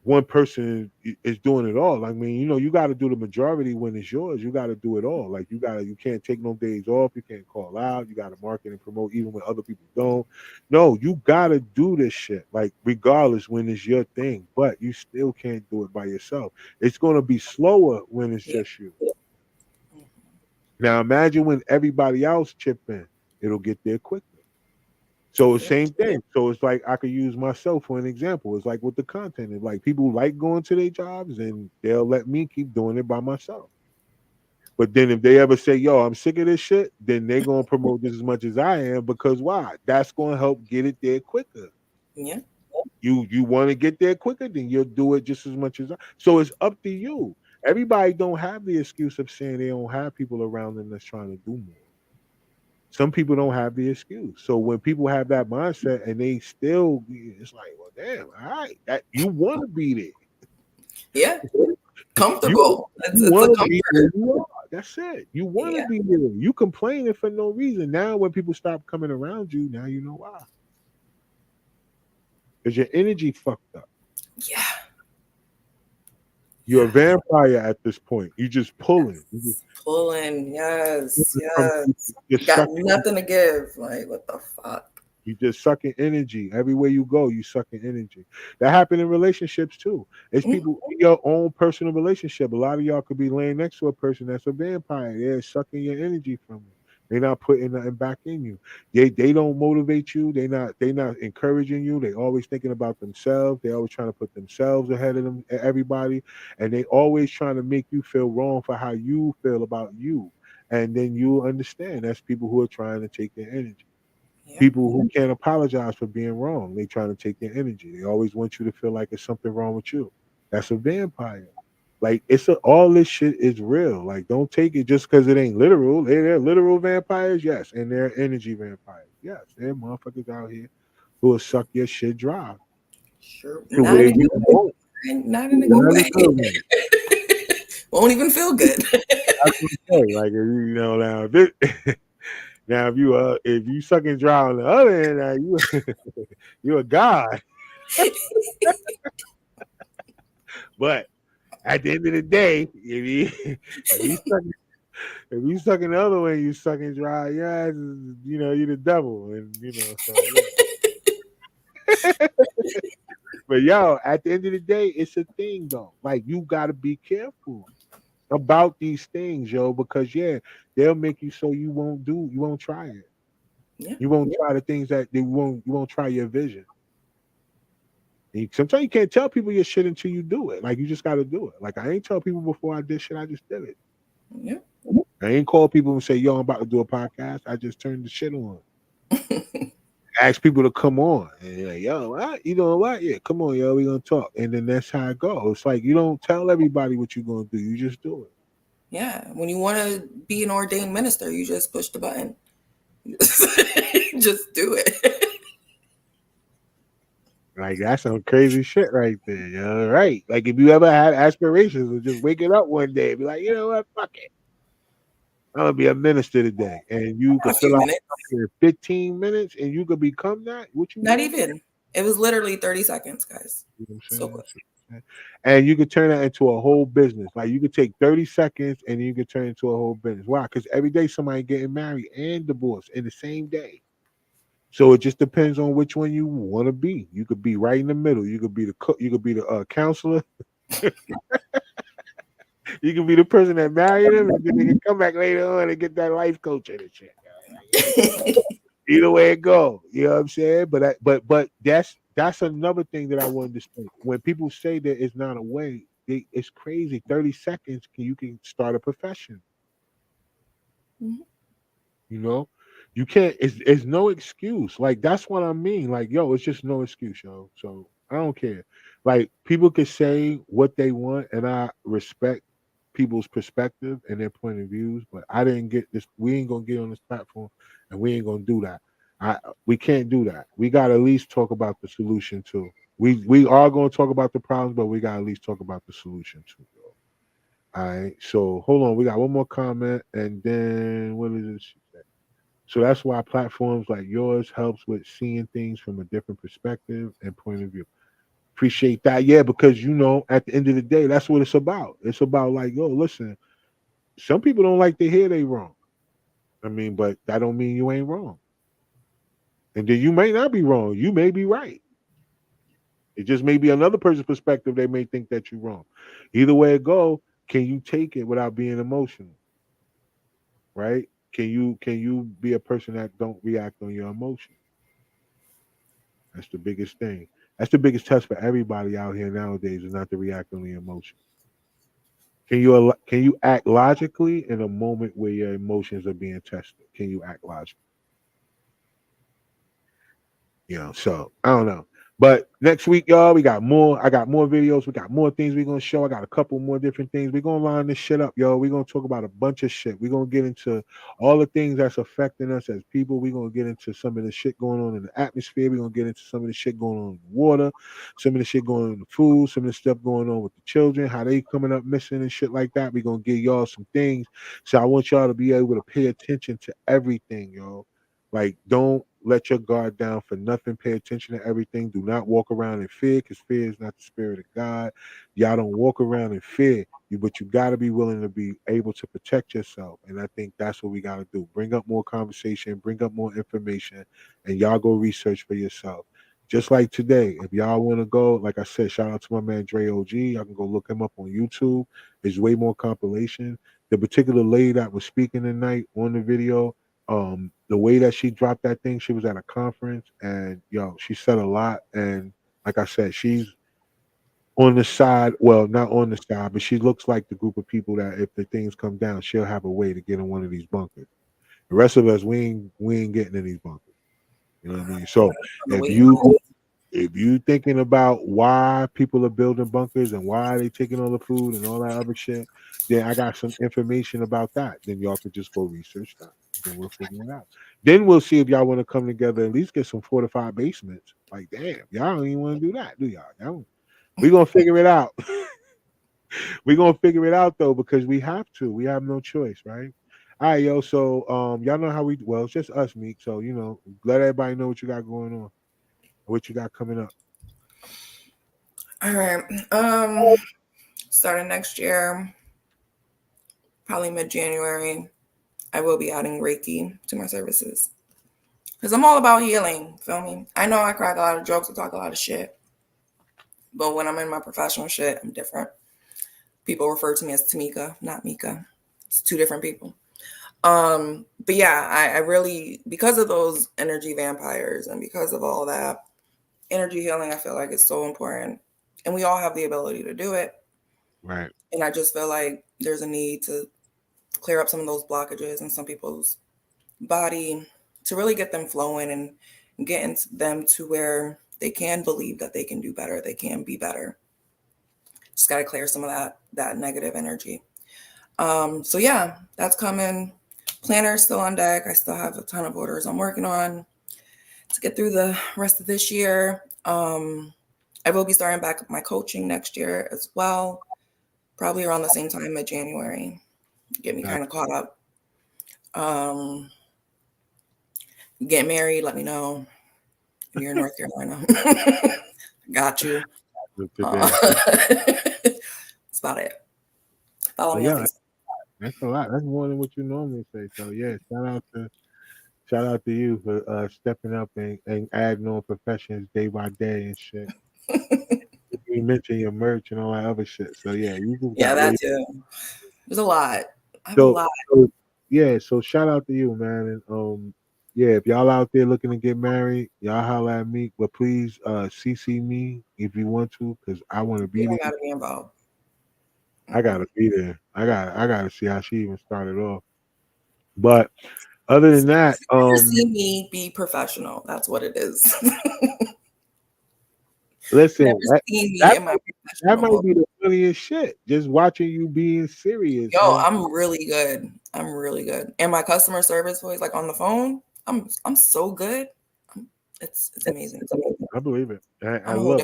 one person is doing it all. I mean, you got to do the majority when it's yours. You got to do it all. Like you can't take no days off. You can't call out. You got to market and promote even when other people don't. No, you got to do this shit. Like regardless when it's your thing, but you still can't do it by yourself. It's going to be slower when it's just you. Now imagine when everybody else chip in, it'll get there quicker. So the same thing. So it's like I could use myself for an example. It's like with the content. It's like people like going to their jobs and they'll let me keep doing it by myself. But then if they ever say, yo, I'm sick of this shit, then they're gonna promote this as much as I am because why? That's gonna help get it there quicker. Yeah. You want to get there quicker, then you'll do it just as much as I. So it's up to you. Everybody don't have the excuse of saying they don't have people around them that's trying to do more. Some people don't have the excuse. So when people have that mindset and they still, it's like, well, damn, all right, that you want to be there. Yeah, comfortable. It's a comfort. That's it. You want to be there. You complaining for no reason. Now when people stop coming around you, now you know why. Because your energy fucked up. Yeah. You're a vampire at this point. You just pulling. You just Pulling, yes, from yes. you're Got sucking. nothing to give. Like, what the fuck? You just sucking energy. Everywhere you go, you sucking energy. That happen in relationships too. It's people in your own personal relationship. A lot of y'all could be laying next to a person that's a vampire. They're sucking your energy from you. They're not putting nothing back in you. They don't motivate you. They not encouraging you. They always thinking about themselves. They always trying to put themselves ahead of them everybody. And they always trying to make you feel wrong for how you feel about you. And then you understand that's people who are trying to take your energy. People who can't apologize for being wrong. They trying to take your energy. They always want you to feel like there's something wrong with you. That's a vampire. Like all this shit is real. Like don't take it just because it ain't literal. They're literal vampires, yes, and they're energy vampires, yes. They're motherfuckers out here who will suck your shit dry. Sure. To where you won't. Not in a good way. Won't even feel good. Like you know now, now if you sucking dry on the other end, now you a god. But at the end of the day, if you sucking the other way, you sucking dry. Yeah, you know you're the devil, and you know. So, yeah. But yo, at the end of the day, it's a thing though. Like you gotta be careful about these things, yo, because they'll make you so you won't try it. Yeah. You won't try the things that you won't try your vision. Sometimes you can't tell people your shit until you do it. Like you just got to do it. Like I ain't tell people before I did shit. I just did it. Yeah. I ain't call people and say, "Yo, I'm about to do a podcast." I just turned the shit on. Ask people to come on, and you're like, "Yo, what? You know what? Yeah, come on, yo, we gonna talk." And then that's how it goes. It's like you don't tell everybody what you're gonna do. You just do it. Yeah. When you want to be an ordained minister, you just push the button. Just do it. Like that's some crazy shit right there. You know, right? Like if you ever had aspirations of just waking up one day and be like, you know what, fuck it, I'm gonna be a minister today, and you could fill out in 15 minutes, and you could become that. What you not even? It was literally 30 seconds, guys. You know so quick. And you could turn that into a whole business. Like you could take 30 seconds and you could turn it into a whole business. Why? Because every day somebody getting married and divorced in the same day. So it just depends on which one you want to be. You could be right in the middle. You could be the cook. You could be the counselor. You could be the person that married him, and then they can come back later on and get that life coaching and shit. Either way it go, you know what I'm saying. But that's another thing that I wanted to say. When people say that it's not a way, it's crazy. 30 seconds you can start a profession. Mm-hmm. You know, you can't. It's no excuse. Like that's what I mean. Like yo, it's just no excuse, yo. So I don't care. Like people can say what they want, and I respect people's perspective and their point of views. But I didn't get this. We ain't gonna get on this platform, and we ain't gonna do that. We can't do that. We gotta at least talk about the solution too. We are gonna talk about the problems, but we gotta at least talk about the solution too. All right. So hold on. We got one more comment, and then what is this? So that's why platforms like yours helps with seeing things from a different perspective and point of view. Appreciate that. Yeah, because you know, at the end of the day, that's what it's about. It's about like, yo, listen, some people don't like to hear they wrong. I mean, but that don't mean you ain't wrong. And then you may not be wrong. You may be right. It just may be another person's perspective. They may think that you're wrong. Either way it go, can you take it without being emotional? Right? Can you be a person that don't react on your emotions? That's the biggest thing. That's the biggest test for everybody out here nowadays is not to react on the emotion. Can you act logically in a moment where your emotions are being tested? Can you act logically? You know, so I don't know. But next week, y'all, we got more. I got more videos. We got more things we're gonna show. I got a couple more different things. We're gonna line this shit up, yo. We're gonna talk about a bunch of shit. We're gonna get into all the things that's affecting us as people. We're gonna get into some of the shit going on in the atmosphere. We're gonna get into some of the shit going on in the water, some of the shit going on in the food, some of the stuff going on with the children, how they coming up missing and shit like that. We're gonna give y'all some things. So I want y'all to be able to pay attention to everything, yo. Like, don't let your guard down for nothing. Pay attention to everything. Do not walk around in fear, because fear is not the spirit of God. Y'all don't walk around in fear. But you got to be willing to be able to protect yourself. And I think that's what we got to do. Bring up more conversation, bring up more information, and y'all go research for yourself. Just like today, if y'all want to go, like I said, shout out to my man Dre OG. Y'all can go look him up on YouTube. There's way more compilation. The particular lady that was speaking tonight on the video, the way that she dropped that thing, she was at a conference, and she said a lot. And like I said, she's on the side, well, not on the side, but she looks like the group of people that if the things come down, she'll have a way to get in one of these bunkers. The rest of us, we ain't getting in these bunkers. You know what I mean? So if you thinking about why people are building bunkers and why they taking all the food and all that other shit, then I got some information about that. Then y'all could just go research that. Then we'll figure it out. Then we'll see if y'all want to come together, at least get some fortified basements. Like, damn, y'all don't even want to do that, do y'all? We're gonna figure it out. We're gonna figure it out though, because we have to. We have no choice, right? All right, yo. So y'all know how well, it's just us, Meek. So, let everybody know what you got going on, what you got coming up. All right. Starting next year, probably mid-January, I will be adding Reiki to my services. Because I'm all about healing, feel me? I know I crack a lot of jokes and talk a lot of shit. But when I'm in my professional shit, I'm different. People refer to me as Tamika, not Mika. It's two different people. But yeah, I really, because of those energy vampires and because of all that, energy healing, I feel like it's so important. And we all have the ability to do it. Right. And I just feel like there's a need to clear up some of those blockages in some people's body to really get them flowing and getting them to where they can believe that they can do better. They can be better. Just got to clear some of that negative energy. So yeah, that's coming. Planner's still on deck. I still have a ton of orders I'm working on to get through the rest of this year. I will be starting back my coaching next year as well, probably around the same time in January. Get me kind of caught up. Get married, let me know if you're in North Carolina. Got you. That's about it. Follow me on Facebook. That's a lot. That's more than what you normally say. So yeah, shout out to you for stepping up and adding on professions day by day and shit. You mentioned your merch and all that other shit. So yeah, that too. There's a lot. I have a lot. So shout out to you, man. And if y'all out there looking to get married, y'all holla at me. But please CC me if you want to, because I want to be there. Gotta be involved. I gotta be there. I gotta see how she even started off. But other than that, see me be professional. That's what it is. Listen, that might be the funniest shit. Just watching you being serious. Yo, man. I'm really good. And my customer service voice, like on the phone, I'm so good. It's amazing. I believe it. I love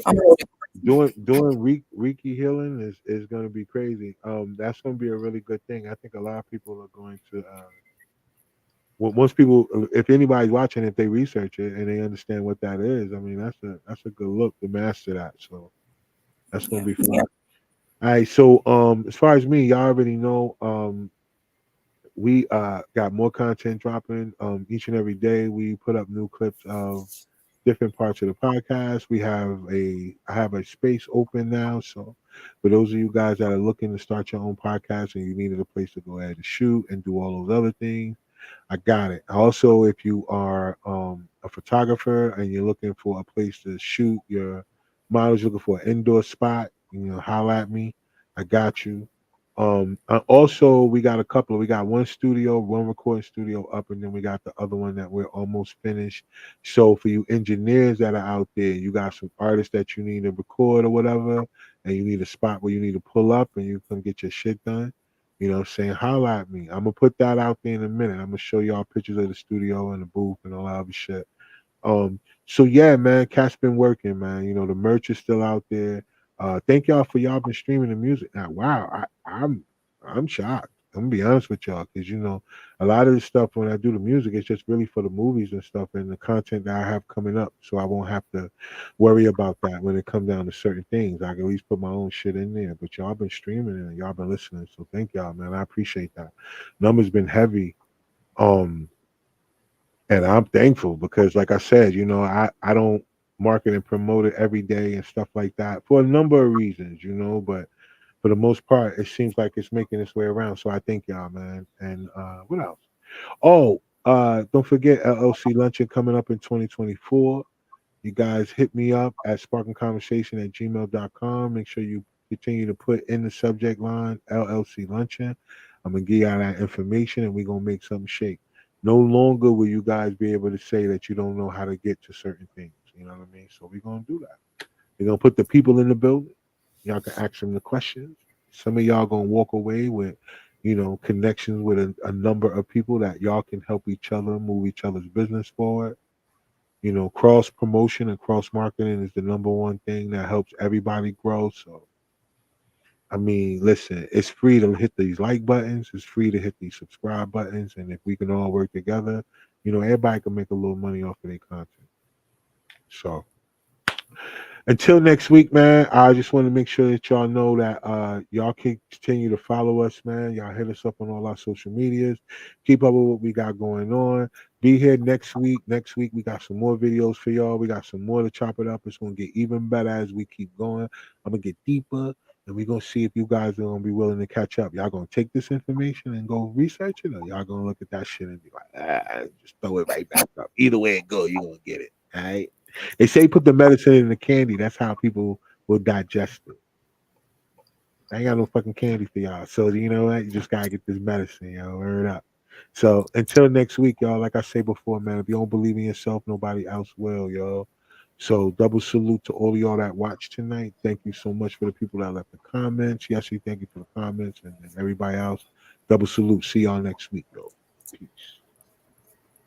doing Reiki healing is going to be crazy. That's going to be a really good thing. I think a lot of people are going to. Most people, if anybody's watching, if they research it and they understand what that is, I mean that's a good look to master that. So that's going to be fun. Yeah. All right. So as far as me, y'all already know. We got more content dropping each and every day. We put up new clips of different parts of the podcast. I have a space open now. So for those of you guys that are looking to start your own podcast and you needed a place to go ahead and shoot and do all those other things, I got it. Also, if you are a photographer and you're looking for a place to shoot your models, looking for an indoor spot, holla at me. I got you. Also, we got one recording studio up, and then we got the other one that we're almost finished. So for you engineers that are out there, you got some artists that you need to record or whatever, and you need a spot where you need to pull up and you can get your shit done. Saying holla at me. I'm gonna put that out there in a minute. I'm gonna show y'all pictures of the studio and the booth and all that other shit. So yeah, man, Cat's been working, man. The merch is still out there. Thank y'all for y'all been streaming the music. Now, wow, I'm shocked. I'm gonna be honest with y'all, because you know, a lot of the stuff when I do the music, it's just really for the movies and stuff and the content that I have coming up. So I won't have to worry about that when it comes down to certain things. I can at least put my own shit in there. But y'all been streaming and y'all been listening, so thank y'all, man. I appreciate that. Numbers been heavy. Um, and I'm thankful because, like I said, you know, I don't market and promote it every day and stuff like that for a number of reasons, you know. But for the most part, it seems like it's making its way around. So I thank y'all, man. And what else? Oh, don't forget LLC Luncheon coming up in 2024. You guys hit me up at sparkingconversation@gmail.com. Make sure you continue to put in the subject line LLC Luncheon. I'm gonna give y'all that information and we're gonna make something shake. No longer will you guys be able to say that you don't know how to get to certain things. You know what I mean? So we're gonna do that. We're gonna put the people in the building. Y'all can ask them the questions. Some of y'all gonna walk away with, you know, connections with a number of people that y'all can help each other move each other's business forward. You know, cross promotion and cross marketing is the number one thing that helps everybody grow. So, I mean, listen, it's free to hit these like buttons, it's free to hit these subscribe buttons. And if we can all work together, you know, everybody can make a little money off of their content. So, until next week, man, I just want to make sure that y'all know that y'all can continue to follow us, man. Y'all hit us up on all our social medias. Keep up with what we got going on. Be here next week. Next week, we got some more videos for y'all. We got some more to chop it up. It's going to get even better as we keep going. I'm going to get deeper, and we're going to see if you guys are going to be willing to catch up. Y'all going to take this information and go research it, or y'all going to look at that shit and be like, just throw it right back up. Either way it go, you're going to get it. All right? They say put the medicine in the candy. That's how people will digest it. I ain't got no fucking candy for y'all. So you know what? You just gotta get this medicine, yo. Word up. So until next week, y'all. Like I say before, man, if you don't believe in yourself, nobody else will, yo. So double salute to all of y'all that watched tonight. Thank you so much for the people that left the comments. Yes, thank you for the comments and everybody else. Double salute. See y'all next week, yo. Peace.